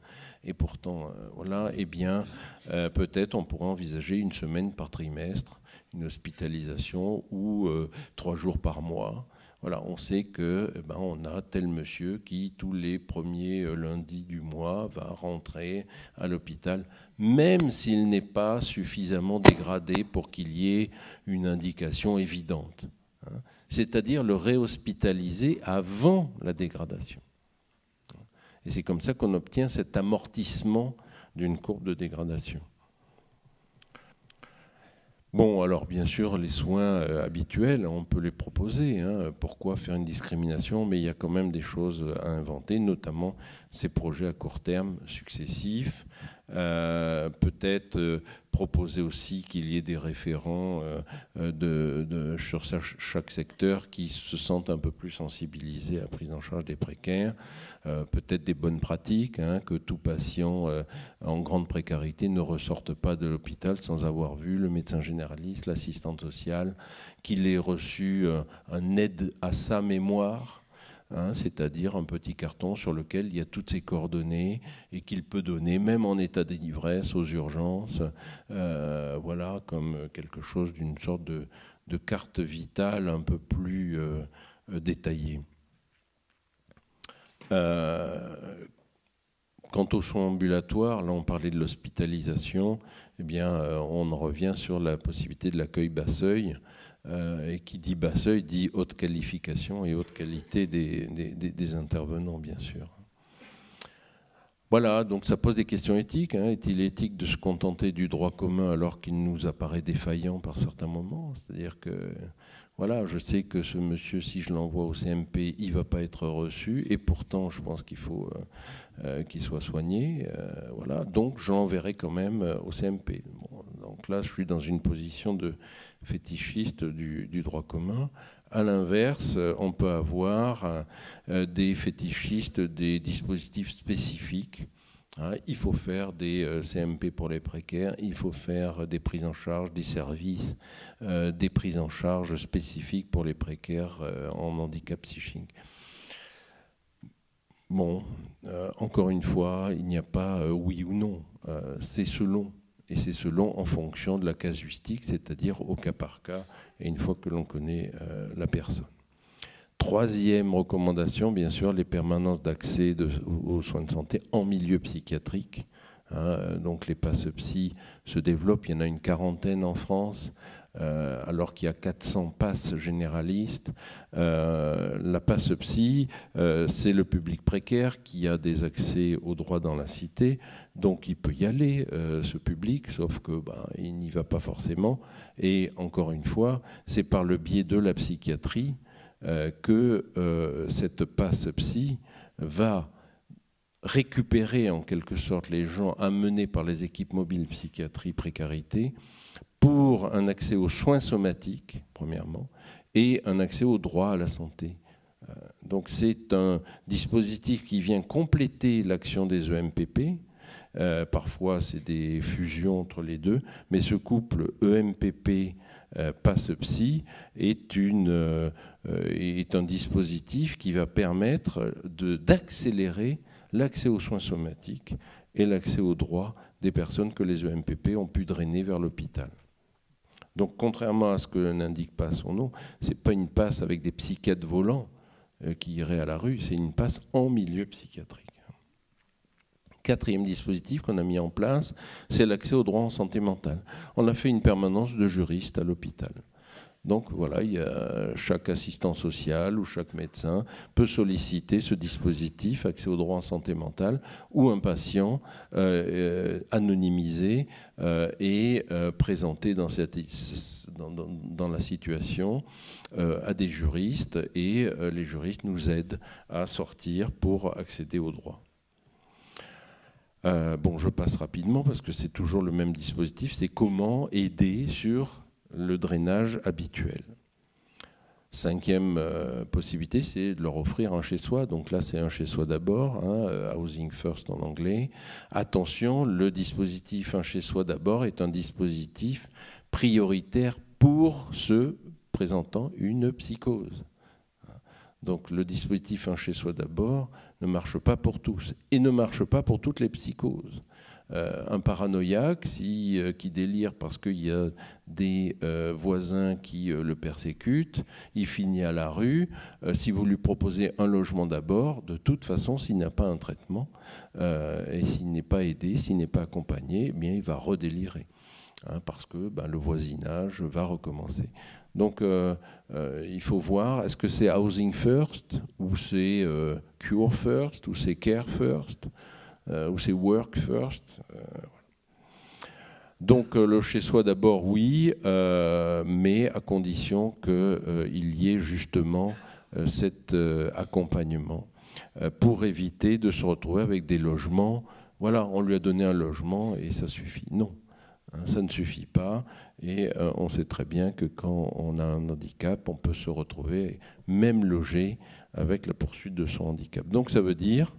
Speaker 2: Et pourtant, voilà, eh bien, peut-être on pourrait envisager une semaine par trimestre, une hospitalisation, ou 3 jours par mois. Voilà, on sait que on a tel monsieur qui, tous les premiers lundis du mois, va rentrer à l'hôpital, même s'il n'est pas suffisamment dégradé pour qu'il y ait une indication évidente. Hein. C'est-à-dire le réhospitaliser avant la dégradation. Et c'est comme ça qu'on obtient cet amortissement d'une courbe de dégradation. Bon, alors bien sûr, les soins habituels, on peut les proposer. Hein. Pourquoi faire une discrimination? Mais il y a quand même des choses à inventer, notamment ces projets à court terme successifs. Peut-être proposer aussi qu'il y ait des référents sur chaque secteur qui se sentent un peu plus sensibilisés à la prise en charge des précaires. Peut-être des bonnes pratiques, hein, que tout patient en grande précarité ne ressorte pas de l'hôpital sans avoir vu le médecin généraliste, l'assistante sociale, qu'il ait reçu un aide à sa mémoire. Hein, c'est-à-dire un petit carton sur lequel il y a toutes ses coordonnées et qu'il peut donner, même en état d'ivresse, aux urgences, voilà, comme quelque chose d'une sorte de carte vitale un peu plus détaillée. Quant aux soins ambulatoires, là on parlait de l'hospitalisation, eh bien, on en revient sur la possibilité de l'accueil bas seuil. Et qui dit bas seuil dit haute qualification et haute qualité des intervenants, bien sûr. Voilà, donc ça pose des questions éthiques. Hein. Est-il éthique de se contenter du droit commun alors qu'il nous apparaît défaillant par certains moments? C'est-à-dire que, voilà, je sais que ce monsieur, si je l'envoie au CMP, il ne va pas être reçu, et pourtant, je pense qu'il faut qu'il soit soigné. Voilà, donc je l'enverrai quand même au CMP. Bon, donc là, je suis dans une position de fétichiste du droit commun. À l'inverse, on peut avoir des fétichistes des dispositifs spécifiques. Il faut faire des CMP pour les précaires, il faut faire des prises en charge, des services, des prises en charge spécifiques pour les précaires en handicap psychique. Bon, encore une fois, il n'y a pas oui ou non, c'est selon. Et c'est selon en fonction de la casuistique, c'est-à-dire au cas par cas, et une fois que l'on connaît la personne. Troisième recommandation, bien sûr, les permanences d'accès aux soins de santé en milieu psychiatrique. Donc les PASS-psy se développent, il y en a une quarantaine en France, alors qu'il y a 400 PASS généralistes. La PASS-psy, c'est le public précaire qui a des accès aux droits dans la cité, donc il peut y aller, ce public, sauf que il n'y va pas forcément. Et encore une fois, c'est par le biais de la psychiatrie que cette PASS-psy va récupérer en quelque sorte les gens amenés par les équipes mobiles psychiatrie précarité pour un accès aux soins somatiques, premièrement, et un accès au droit à la santé. Donc c'est un dispositif qui vient compléter l'action des EMPP. Parfois c'est des fusions entre les deux, mais ce couple EMPP PASS-psy est un dispositif qui va permettre d'accélérer l'accès aux soins somatiques et l'accès aux droits des personnes que les EMPP ont pu drainer vers l'hôpital. Donc, contrairement à ce que n'indique pas son nom, ce n'est pas une passe avec des psychiatres volants qui iraient à la rue, c'est une passe en milieu psychiatrique. Quatrième dispositif qu'on a mis en place, c'est l'accès aux droits en santé mentale. On a fait une permanence de juristes à l'hôpital. Donc voilà, chaque assistant social ou chaque médecin peut solliciter ce dispositif, accès aux droits en santé mentale, où un patient anonymisé est présenté dans la situation à des juristes, et les juristes nous aident à sortir pour accéder aux droits. Bon, je passe rapidement parce que c'est toujours le même dispositif, c'est comment aider sur le drainage habituel. Cinquième possibilité, c'est de leur offrir un chez-soi. Donc là, c'est un chez-soi d'abord, housing first en anglais. Attention, le dispositif un chez-soi d'abord est un dispositif prioritaire pour ceux présentant une psychose. Donc le dispositif un chez-soi d'abord ne marche pas pour tous et ne marche pas pour toutes les psychoses. Un paranoïaque qui délire parce qu'il y a des voisins qui le persécutent, il finit à la rue. Si vous lui proposez un logement d'abord, de toute façon, s'il n'a pas un traitement et s'il n'est pas aidé, s'il n'est pas accompagné, eh bien, il va redélirer. Parce que le voisinage va recommencer. Donc il faut voir, est-ce que c'est housing first, ou c'est cure first, ou c'est care first, ou c'est work first. Donc le chez-soi d'abord, oui, mais à condition qu'il y ait justement cet accompagnement pour éviter de se retrouver avec des logements. Voilà, on lui a donné un logement et ça suffit. Non, hein, ça ne suffit pas. Et on sait très bien que quand on a un handicap, on peut se retrouver même logé avec la poursuite de son handicap. Donc ça veut dire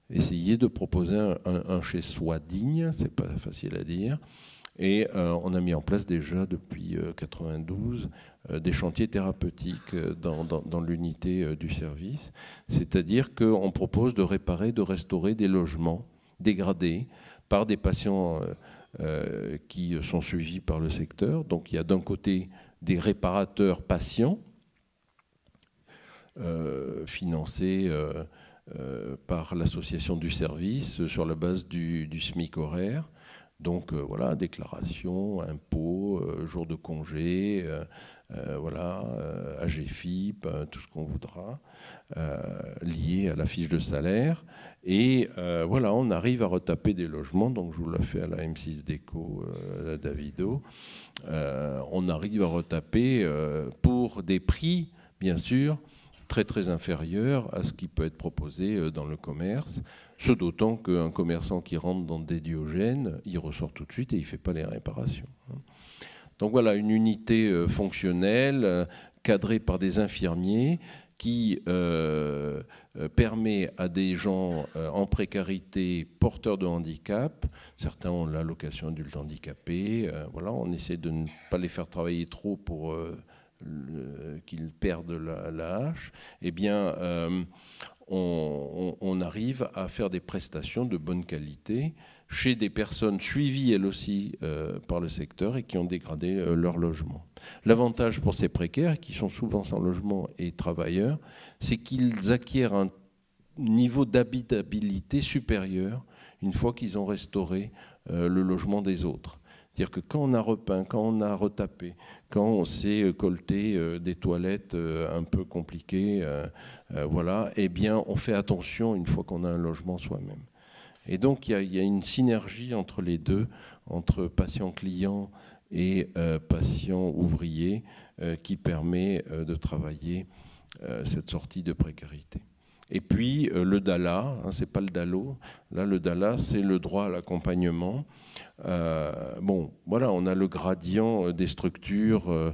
Speaker 2: essayer de proposer un chez-soi digne, c'est pas facile à dire. Et on a mis en place déjà depuis 92 des chantiers thérapeutiques dans l'unité du service. C'est-à-dire qu'on propose de réparer, de restaurer des logements dégradés par des patients qui sont suivis par le secteur. Donc il y a d'un côté des réparateurs patients financés par l'association du service sur la base du SMIC horaire. Donc voilà, déclaration, impôts, jour de congé, voilà, AGFIP, tout ce qu'on voudra, lié à la fiche de salaire. Et voilà, on arrive à retaper des logements, donc je vous l'ai fait à la M6 Déco, à Davido. On arrive à retaper pour des prix, bien sûr, très très inférieurs à ce qui peut être proposé dans le commerce. Ce d'autant qu'un commerçant qui rentre dans des Diogènes, il ressort tout de suite et il ne fait pas les réparations. Donc voilà, une unité fonctionnelle, cadrée par des infirmiers, qui permet à des gens en précarité, porteurs de handicap, certains ont l'allocation adulte handicapé, voilà, on essaie de ne pas les faire travailler trop pour qu'ils perdent la hache, eh bien, on arrive à faire des prestations de bonne qualité chez des personnes suivies elles aussi par le secteur et qui ont dégradé leur logement. L'avantage pour ces précaires, qui sont souvent sans logement et travailleurs, c'est qu'ils acquièrent un niveau d'habitabilité supérieur une fois qu'ils ont restauré le logement des autres. C'est-à-dire que quand on a repeint, quand on a retapé, quand on s'est colté des toilettes un peu compliquées, voilà, eh bien, on fait attention une fois qu'on a un logement soi-même. Et donc, il y a une synergie entre les deux, entre patient-client et patient-ouvrier, qui permet de travailler cette sortie de précarité. Et puis le DALA, hein, c'est pas le DALO, là le DALA c'est le droit à l'accompagnement. Bon, voilà, on a le gradient des structures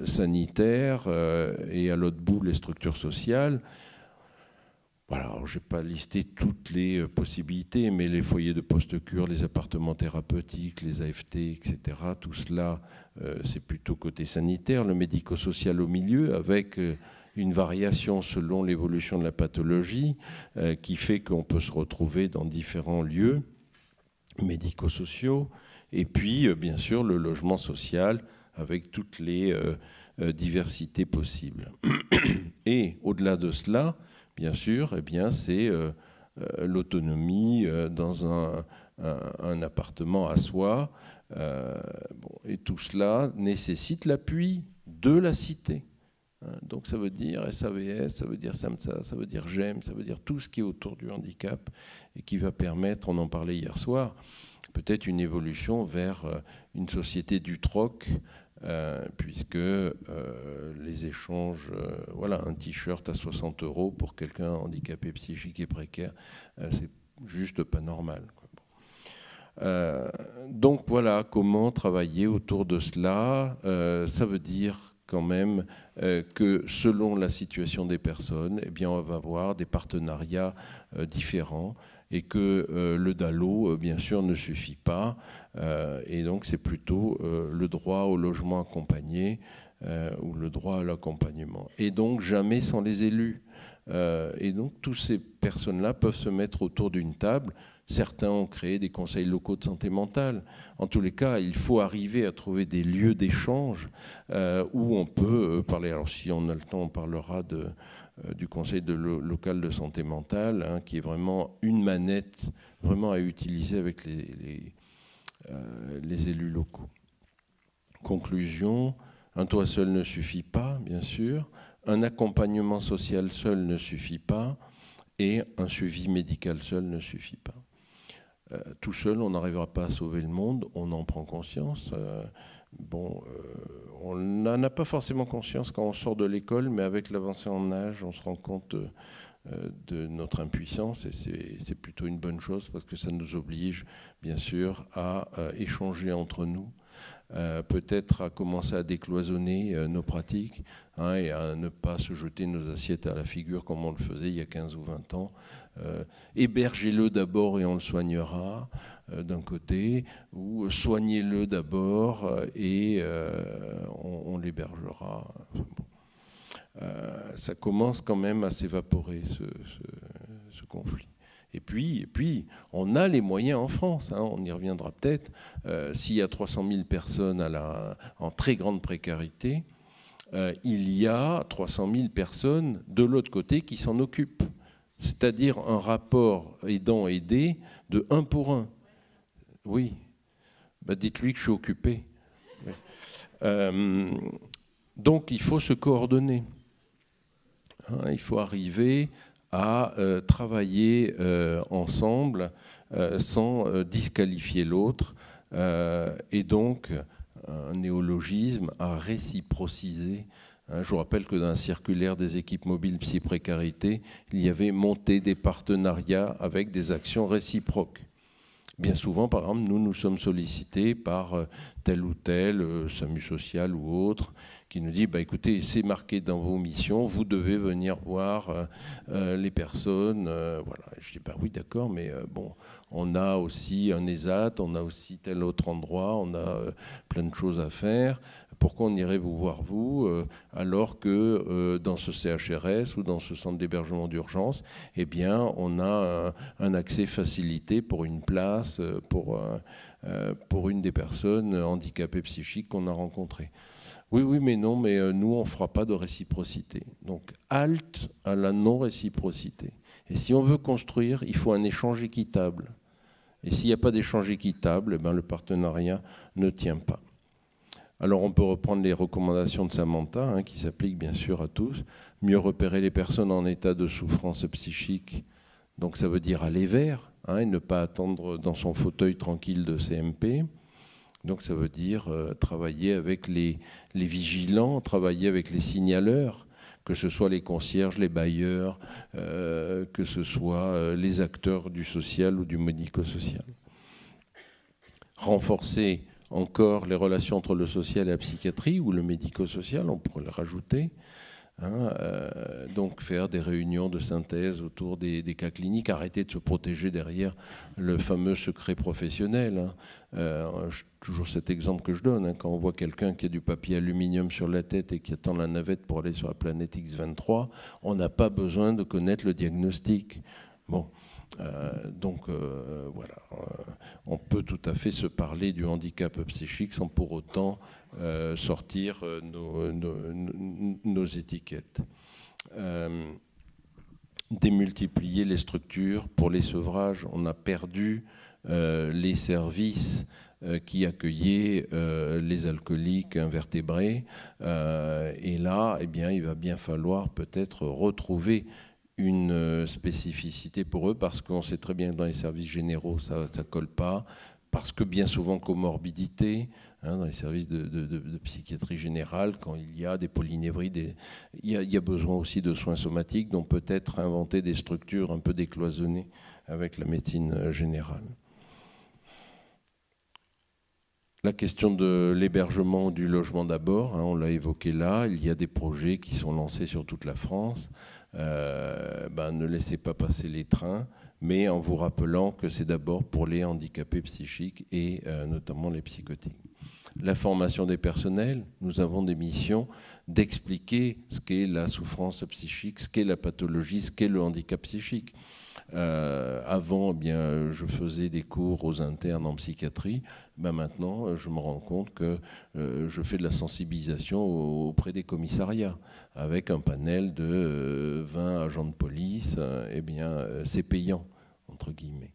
Speaker 2: sanitaires et à l'autre bout les structures sociales. Voilà, je ne vais pas lister toutes les possibilités, mais les foyers de post-cure, les appartements thérapeutiques, les AFT, etc., tout cela, c'est plutôt côté sanitaire, le médico-social au milieu, avec une variation selon l'évolution de la pathologie, qui fait qu'on peut se retrouver dans différents lieux médico-sociaux, et puis, bien sûr, le logement social, avec toutes les diversités possibles. Et au-delà de cela, bien sûr, eh bien, c'est l'autonomie dans un appartement à soi. Bon, et tout cela nécessite l'appui de la cité. Donc ça veut dire SAVS, ça veut dire SAMSA, ça veut dire GEM, ça veut dire tout ce qui est autour du handicap et qui va permettre, on en parlait hier soir, peut-être une évolution vers une société du troc, puisque les échanges, voilà, un t-shirt à 60 € pour quelqu'un handicapé psychique et précaire, c'est juste pas normal, quoi. Donc voilà comment travailler autour de cela. Ça veut dire quand même que selon la situation des personnes, eh bien, on va avoir des partenariats différents et que le DALO, bien sûr, ne suffit pas. Et donc, c'est plutôt le droit au logement accompagné ou le droit à l'accompagnement. Et donc, jamais sans les élus. Et donc, toutes ces personnes-là peuvent se mettre autour d'une table. Certains ont créé des conseils locaux de santé mentale. En tous les cas, il faut arriver à trouver des lieux d'échange où on peut parler. Alors, si on a le temps, on parlera du conseil local de santé mentale, hein, qui est vraiment une manette vraiment à utiliser avec les élus locaux. Conclusion, un toit seul ne suffit pas, bien sûr. Un accompagnement social seul ne suffit pas. Et un suivi médical seul ne suffit pas. tout seul, on n'arrivera pas à sauver le monde, on en prend conscience. On n'en a pas forcément conscience quand on sort de l'école, mais avec l'avancée en âge, on se rend compte de notre impuissance, et c'est plutôt une bonne chose parce que ça nous oblige, bien sûr, à échanger entre nous, peut-être à commencer à décloisonner nos pratiques, et à ne pas se jeter nos assiettes à la figure comme on le faisait il y a 15 ou 20 ans. Hébergez-le d'abord et on le soignera, d'un côté, ou soignez-le d'abord et on l'hébergera. Ça commence quand même à s'évaporer, ce conflit. Et puis, on a les moyens en France, on y reviendra peut-être. S'il y a 300 000 personnes en très grande précarité, il y a 300 000 personnes de l'autre côté qui s'en occupent. C'est-à-dire un rapport aidant-aidé de 1 pour 1. Oui, dites-lui que je suis occupé. Donc il faut se coordonner. Il faut arriver à travailler ensemble sans disqualifier l'autre, et donc un néologisme à réciprociser. Je vous rappelle que dans la circulaire des équipes mobiles psy-précarité, il y avait monté des partenariats avec des actions réciproques. Bien souvent, par exemple, nous sommes sollicités par tel ou tel, SAMU social ou autre, qui nous dit écoutez, c'est marqué dans vos missions, vous devez venir voir les personnes. Voilà. Et je dis oui, d'accord, mais on a aussi un ESAT, on a aussi tel autre endroit, on a plein de choses à faire. Pourquoi on irait vous voir, vous, alors que dans ce CHRS ou dans ce centre d'hébergement d'urgence, eh bien, on a un accès facilité pour une place, pour une des personnes handicapées psychiques qu'on a rencontrées. Oui, mais non, mais nous, on ne fera pas de réciprocité. Donc, halte à la non-réciprocité. Et si on veut construire, il faut un échange équitable. Et s'il n'y a pas d'échange équitable, le partenariat ne tient pas. Alors, on peut reprendre les recommandations de Samantha, qui s'appliquent bien sûr à tous. Mieux repérer les personnes en état de souffrance psychique. Donc, ça veut dire aller vers, et ne pas attendre dans son fauteuil tranquille de CMP. Donc ça veut dire travailler avec les vigilants, travailler avec les signaleurs, que ce soit les concierges, les bailleurs, que ce soit les acteurs du social ou du médico-social. Renforcer encore les relations entre le social et la psychiatrie, ou le médico-social, on pourrait le rajouter. Donc faire des réunions de synthèse autour des cas cliniques, arrêter de se protéger derrière le fameux secret professionnel. Toujours cet exemple que je donne, quand on voit quelqu'un qui a du papier aluminium sur la tête et qui attend la navette pour aller sur la planète X23, on n'a pas besoin de connaître le diagnostic. Voilà, on peut tout à fait se parler du handicap psychique sans pour autant sortir nos étiquettes. Démultiplier les structures. Pour les sevrages, on a perdu les services qui accueillaient les alcooliques invertébrés. Et là, il va bien falloir peut-être retrouver une spécificité pour eux, parce qu'on sait très bien que dans les services généraux, ça ne colle pas, parce que bien souvent comorbidité, dans les services de psychiatrie générale, quand il y a des polynévries, il y a besoin aussi de soins somatiques, donc peut-être inventer des structures un peu décloisonnées avec la médecine générale. La question de l'hébergement, du logement d'abord, on l'a évoqué là, il y a des projets qui sont lancés sur toute la France. Ne laissez pas passer les trains, mais en vous rappelant que c'est d'abord pour les handicapés psychiques et notamment les psychotiques. La formation des personnels, nous avons des missions d'expliquer ce qu'est la souffrance psychique, ce qu'est la pathologie, ce qu'est le handicap psychique. Avant, je faisais des cours aux internes en psychiatrie. Maintenant, je me rends compte que je fais de la sensibilisation auprès des commissariats. Avec un panel de 20 agents de police, c'est payant, entre guillemets.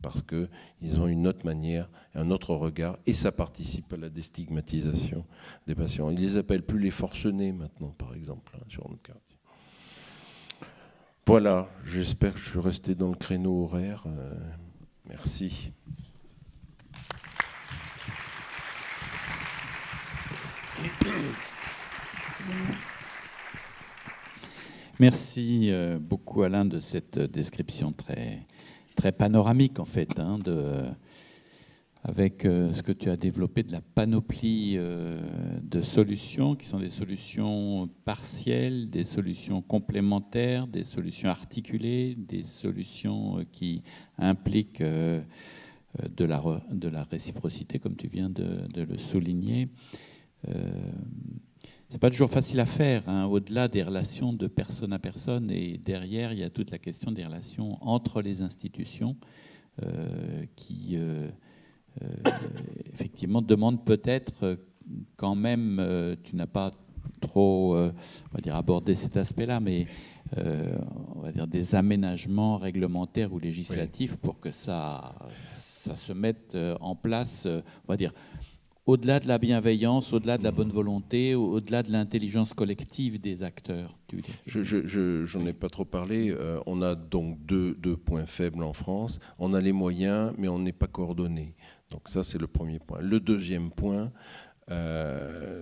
Speaker 2: Parce qu'ils ont une autre manière, un autre regard, et ça participe à la déstigmatisation des patients. Ils les appellent plus les forcenés maintenant, par exemple, sur notre quartier. Voilà, j'espère que je suis resté dans le créneau horaire. Merci.
Speaker 1: Merci beaucoup Alain de cette description très panoramique en fait, hein, avec ce que tu as développé de la panoplie de solutions qui sont des solutions partielles, des solutions complémentaires, des solutions articulées, des solutions qui impliquent de la réciprocité comme tu viens de le souligner. C'est pas toujours facile à faire, hein, au-delà des relations de personne à personne, et derrière il y a toute la question des relations entre les institutions qui effectivement demandent peut-être quand même, tu n'as pas trop on va dire abordé cet aspect-là, mais on va dire des aménagements réglementaires ou législatifs oui. Pour que ça se mette en place, on va dire au-delà de la bienveillance, au-delà de la bonne volonté, au-delà de l'intelligence collective des acteurs.
Speaker 2: J'en ai pas trop parlé. On a donc deux points faibles en France. On a les moyens, mais on n'est pas coordonné. Donc ça, c'est le premier point. Le deuxième point,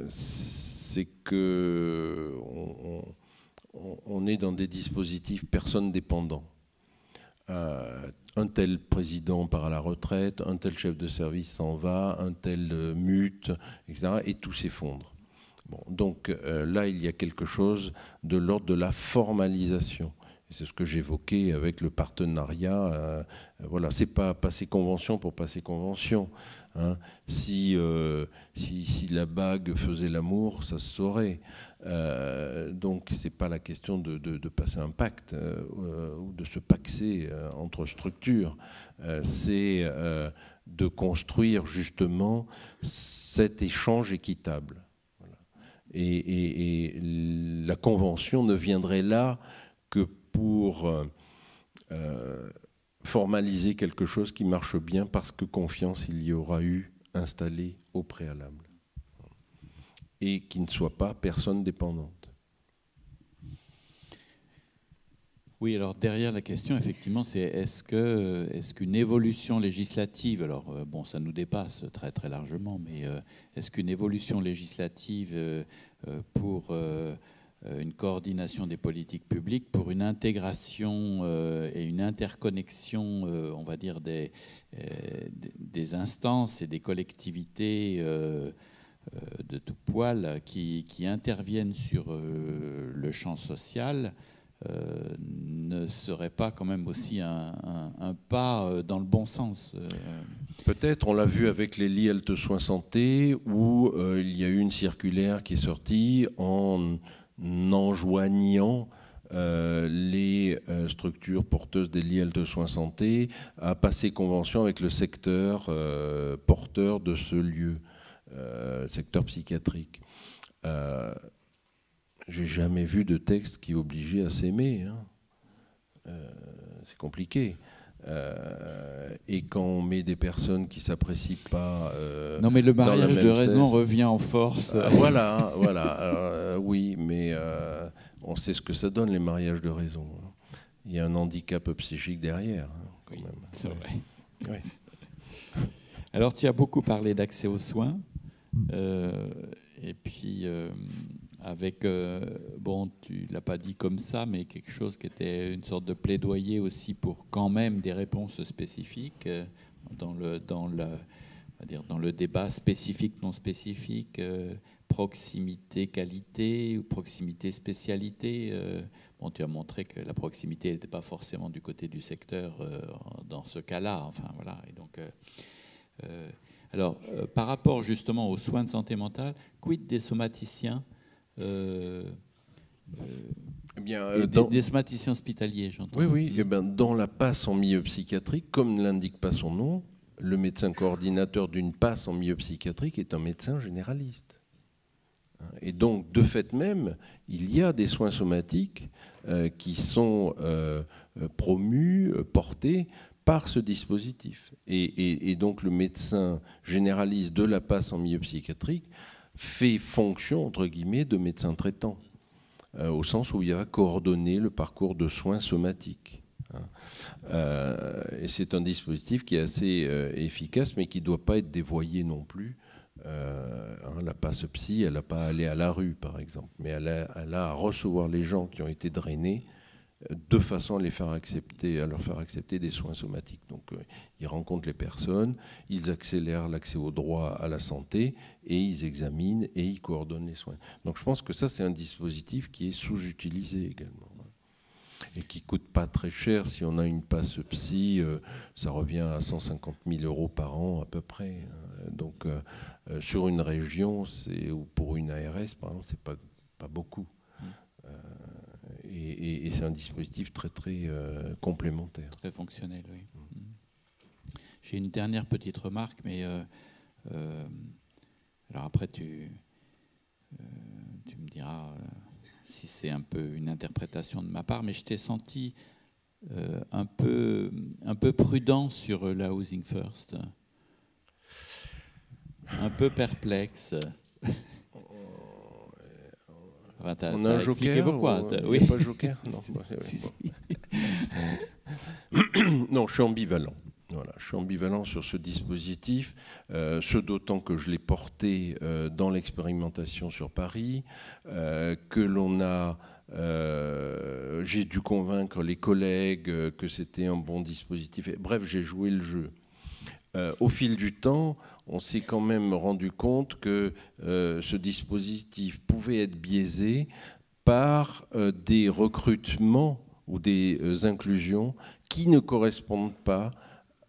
Speaker 2: c'est que on est dans des dispositifs personnes dépendants. Un tel président part à la retraite, un tel chef de service s'en va, un tel mute, etc. Et tout s'effondre. Bon, donc là, il y a quelque chose de l'ordre de la formalisation. C'est ce que j'évoquais avec le partenariat. Voilà, c'est pas passer convention pour passer convention. Hein. Si la bague faisait l'amour, ça se saurait. Donc c'est pas la question de passer un pacte ou de se paxer entre structures. C'est de construire justement cet échange équitable. Voilà. Et la convention ne viendrait là que pour formaliser quelque chose qui marche bien parce que confiance il y aura eu installée au préalable et qui ne soit pas personne dépendante.
Speaker 1: Oui, alors derrière la question, effectivement, c'est est-ce qu'une évolution législative, alors bon, ça nous dépasse très très largement, mais est-ce qu'une évolution législative pour une coordination des politiques publiques, pour une intégration et une interconnexion, on va dire, des instances et des collectivités de tout poil qui interviennent sur le champ social, ne serait pas quand même aussi un pas dans le bon sens.
Speaker 2: Peut-être, on l'a vu avec les lits Health Soins Santé, où il y a eu une circulaire qui est sortie en enjoignant les structures porteuses des lits Health Soins Santé à passer convention avec le secteur porteur de ce lieu, secteur psychiatrique. J'ai jamais vu de texte qui obligeait à s'aimer. Hein. C'est compliqué. Et quand on met des personnes qui s'apprécient pas...
Speaker 1: non, mais le mariage de raison revient en force.
Speaker 2: Voilà, voilà. Oui, mais on sait ce que ça donne, les mariages de raison. Il y a un handicap psychique derrière, hein, quand même.
Speaker 1: C'est vrai.
Speaker 2: Oui.
Speaker 1: Alors, tu as beaucoup parlé d'accès aux soins. Et puis... avec, bon, tu ne l'as pas dit comme ça, mais quelque chose qui était une sorte de plaidoyer aussi pour quand même des réponses spécifiques dans le débat spécifique, non spécifique, proximité, qualité ou proximité, spécialité. Bon, tu as montré que la proximité n'était pas forcément du côté du secteur dans ce cas-là. Enfin, voilà. Et donc, alors, par rapport justement aux soins de santé mentale, quid des somaticiens? Des somaticiens hospitaliers, j'entends.
Speaker 2: Oui, oui. Et dans la PAS en milieu psychiatrique, comme ne l'indique pas son nom, le médecin coordinateur d'une PAS en milieu psychiatrique est un médecin généraliste. Et donc, de fait même, il y a des soins somatiques qui sont promus, portés par ce dispositif. Et donc, le médecin généraliste de la PAS en milieu psychiatrique fait fonction, entre guillemets, de médecin traitant, au sens où il va coordonner le parcours de soins somatiques. Et c'est un dispositif qui est assez efficace, mais qui ne doit pas être dévoyé non plus. La passe psy, elle n'a pas à aller à la rue, par exemple, mais elle a à recevoir les gens qui ont été drainés de façon à leur faire accepter des soins somatiques. Donc, ils rencontrent les personnes, ils accélèrent l'accès au droit à la santé, et ils examinent et ils coordonnent les soins. Donc, je pense que ça, c'est un dispositif qui est sous-utilisé également. Et qui ne coûte pas très cher. Si on a une passe psy, ça revient à 150 000 € par an à peu près. Donc sur une région, ou pour une ARS, par exemple, c'est pas beaucoup. Et c'est un dispositif très très complémentaire.
Speaker 1: Très fonctionnel, oui. J'ai une dernière petite remarque, mais alors après tu me diras si c'est un peu une interprétation de ma part, mais je t'ai senti un peu prudent sur la Housing First, un peu perplexe. Enfin,
Speaker 2: on a un joker
Speaker 1: pourquoi,
Speaker 2: oui. Pas joker non.
Speaker 1: Si.
Speaker 2: Non, je suis ambivalent. Voilà, je suis ambivalent sur ce dispositif, ce d'autant que je l'ai porté dans l'expérimentation sur Paris, que l'on a, j'ai dû convaincre les collègues que c'était un bon dispositif. Bref, j'ai joué le jeu. Au fil du temps, on s'est quand même rendu compte que ce dispositif pouvait être biaisé par des recrutements ou des inclusions qui ne correspondent pas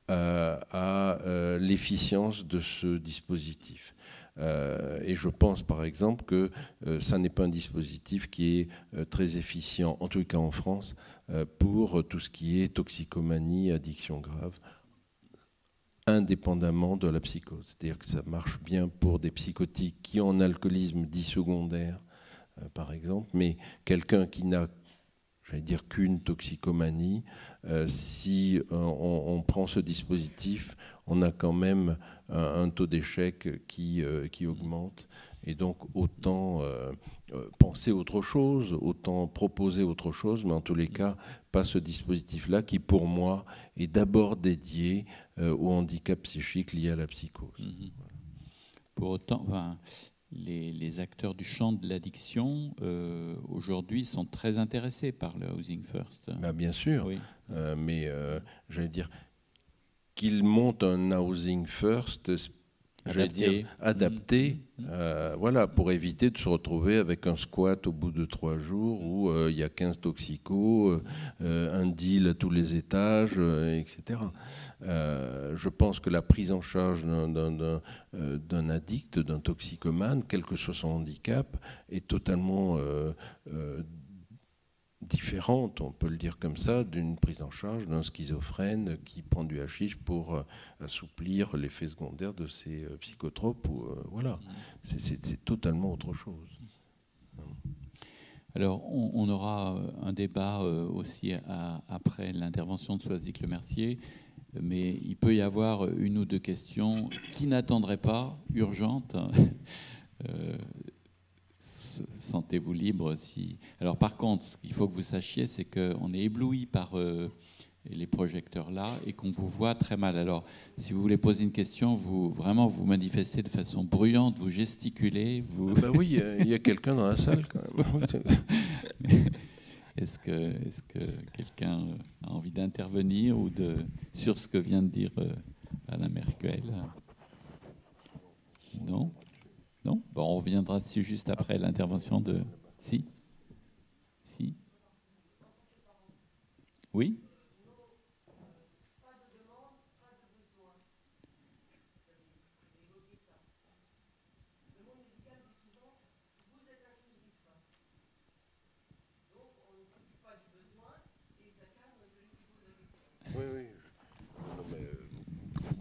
Speaker 2: à l'efficience de ce dispositif. Et je pense par exemple que ça n'est pas un dispositif qui est très efficient, en tout cas en France, pour tout ce qui est toxicomanie, addiction grave, indépendamment de la psychose. C'est-à-dire que ça marche bien pour des psychotiques qui ont un alcoolisme dit secondaire, par exemple, mais quelqu'un qui n'a, j'allais dire, qu'une toxicomanie, si on prend ce dispositif, on a quand même un taux d'échec qui augmente. Et donc, autant penser autre chose, autant proposer autre chose, mais en tous les cas, pas ce dispositif-là qui, pour moi, est d'abord dédié au handicap psychique lié à la psychose.
Speaker 1: Pour autant, les acteurs du champ de l'addiction, aujourd'hui, sont très intéressés par le Housing First.
Speaker 2: Bien sûr,
Speaker 1: oui.
Speaker 2: Mais j'allais dire qu'ils montent un Housing First, adapté, voilà, pour éviter de se retrouver avec un squat au bout de 3 jours où il y a 15 toxicos, un deal à tous les étages, etc. Je pense que la prise en charge d'un addict, d'un toxicomane, quel que soit son handicap, est totalement différente, on peut le dire comme ça, d'une prise en charge d'un schizophrène qui prend du hashish pour assouplir l'effet secondaire de ses psychotropes. Voilà, c'est totalement autre chose.
Speaker 1: Alors, on aura un débat aussi après l'intervention de Soisic Lemercier, mais il peut y avoir une ou deux questions qui n'attendraient pas, urgentes. Sentez-vous libre. Alors par contre, ce qu'il faut que vous sachiez, c'est qu'on est ébloui par les projecteurs là et qu'on vous voit très mal. Alors si vous voulez poser une question, vous manifestez de façon bruyante, vous gesticulez.
Speaker 2: Oui, il y a quelqu'un dans la salle quand même.
Speaker 1: Est-ce que quelqu'un a envie d'intervenir sur ce que vient de dire Alain Merkel? Non? Non? Bon, on reviendra dessus juste après l'intervention de... Si? Oui?
Speaker 2: Oui.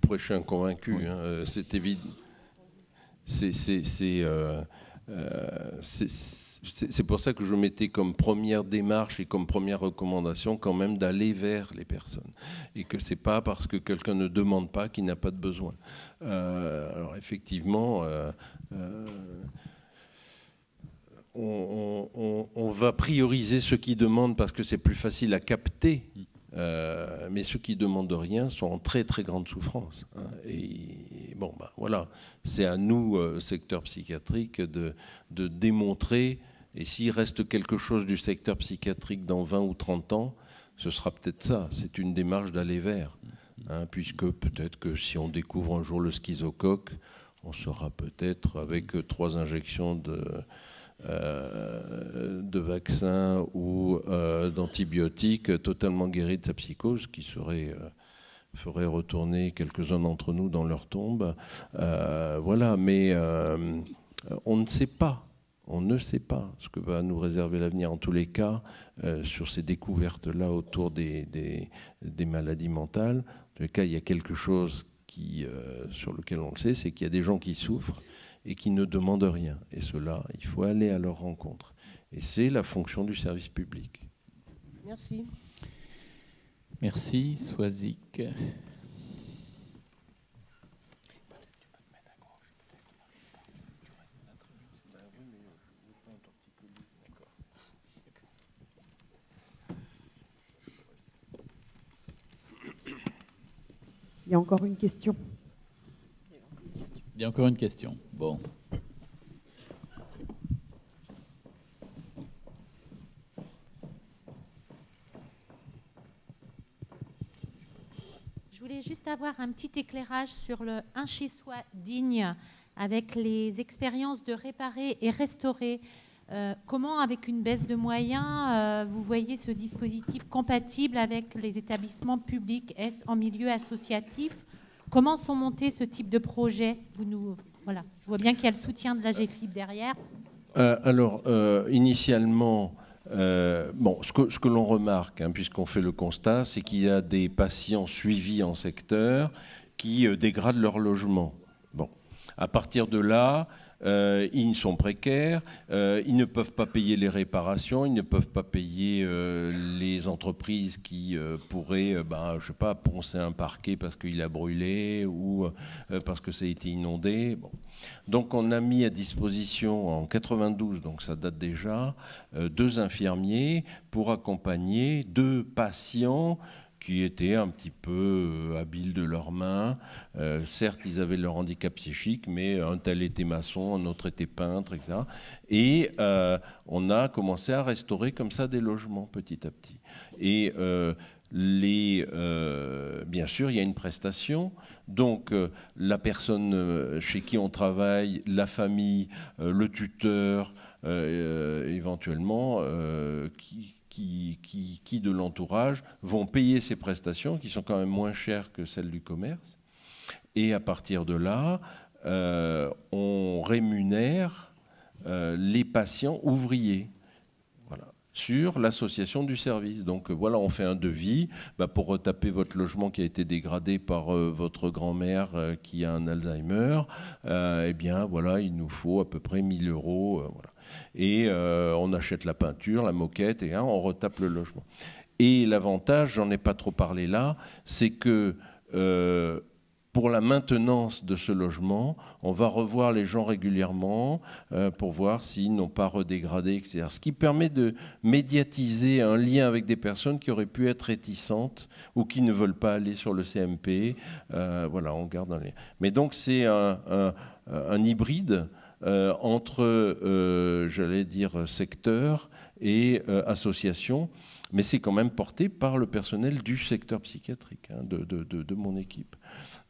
Speaker 2: Après, je suis inconvaincu. Oui. C'est évident. C'est pour ça que je mettais comme première démarche et comme première recommandation quand même d'aller vers les personnes. Et que ce n'est pas parce que quelqu'un ne demande pas qu'il n'a pas de besoin. Alors effectivement, on va prioriser ceux qui demandent parce que c'est plus facile à capter Mais ceux qui ne demandent rien sont en très très grande souffrance. Hein. Et bon, ben, voilà, c'est à nous, secteur psychiatrique, de démontrer. Et s'il reste quelque chose du secteur psychiatrique dans 20 ou 30 ans, ce sera peut-être ça. C'est une démarche d'aller vers. Hein, puisque peut-être que si on découvre un jour le schizocoque, on sera peut-être avec 3 injections de vaccins ou d'antibiotiques totalement guéri de sa psychose, qui ferait retourner quelques-uns d'entre nous dans leur tombe. Voilà, mais on ne sait pas. On ne sait pas ce que va nous réserver l'avenir. En tous les cas, sur ces découvertes-là autour des maladies mentales, en tous les cas, il y a quelque chose sur lequel on le sait, c'est qu'il y a des gens qui souffrent et qui ne demandent rien. Et ceux-là, il faut aller à leur rencontre. Et c'est la fonction du service public.
Speaker 3: Merci.
Speaker 1: Merci, Soisic.
Speaker 4: Il y a encore une question.
Speaker 1: Il y a encore une question. Bon.
Speaker 5: Je voulais juste avoir un petit éclairage sur le un chez soi digne avec les expériences de réparer et restaurer. Comment, avec une baisse de moyens, vous voyez ce dispositif compatible avec les établissements publics? Est-ce en milieu associatif? Comment sont montés ce type de projet? Voilà. Je vois bien qu'il y a le soutien de la GFIP derrière.
Speaker 2: Alors, initialement, ce que l'on remarque, hein, puisqu'on fait le constat, c'est qu'il y a des patients suivis en secteur qui dégradent leur logement. Bon, à partir de là, ils sont précaires, ils ne peuvent pas payer les réparations, ils ne peuvent pas payer les entreprises qui pourraient, je sais pas, poncer un parquet parce qu'il a brûlé ou parce que ça a été inondé. Bon. Donc on a mis à disposition en 92, donc ça date déjà, 2 infirmiers pour accompagner 2 patients qui étaient un petit peu habiles de leurs mains. Certes, ils avaient leur handicap psychique, mais un tel était maçon, un autre était peintre, etc. Et on a commencé à restaurer comme ça des logements petit à petit. Et bien sûr, il y a une prestation. Donc, la personne chez qui on travaille, la famille, le tuteur, éventuellement, qui de l'entourage vont payer ces prestations qui sont quand même moins chères que celles du commerce. Et à partir de là, on rémunère les patients ouvriers. Voilà, sur l'association du service. Donc voilà, on fait un devis pour retaper votre logement qui a été dégradé par votre grand-mère qui a un Alzheimer. Eh bien voilà, il nous faut à peu près 1 000 €. Voilà. Et on achète la peinture, la moquette, et on retape le logement. Et l'avantage, j'en ai pas trop parlé là, c'est que pour la maintenance de ce logement, on va revoir les gens régulièrement pour voir s'ils n'ont pas redégradé, etc. Ce qui permet de médiatiser un lien avec des personnes qui auraient pu être réticentes ou qui ne veulent pas aller sur le CMP. Voilà, on garde un lien. Mais donc c'est un hybride entre, j'allais dire, secteur et association, mais c'est quand même porté par le personnel du secteur psychiatrique, hein, de mon équipe.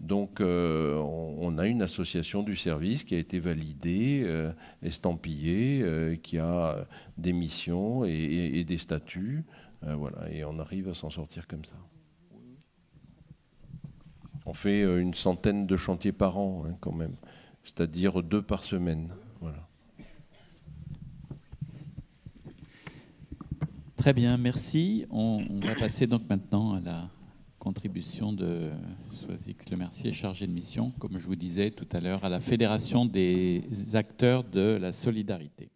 Speaker 2: Donc on a une association du service qui a été validée, estampillée, qui a des missions et des statuts, voilà, et on arrive à s'en sortir comme ça. On fait une centaine de chantiers par an, hein, quand même. C'est-à-dire 2 par semaine. Voilà.
Speaker 1: Très bien, merci. On va passer donc maintenant à la contribution de Soisic Lemercier, chargé de mission, comme je vous disais tout à l'heure, à la Fédération des acteurs de la solidarité.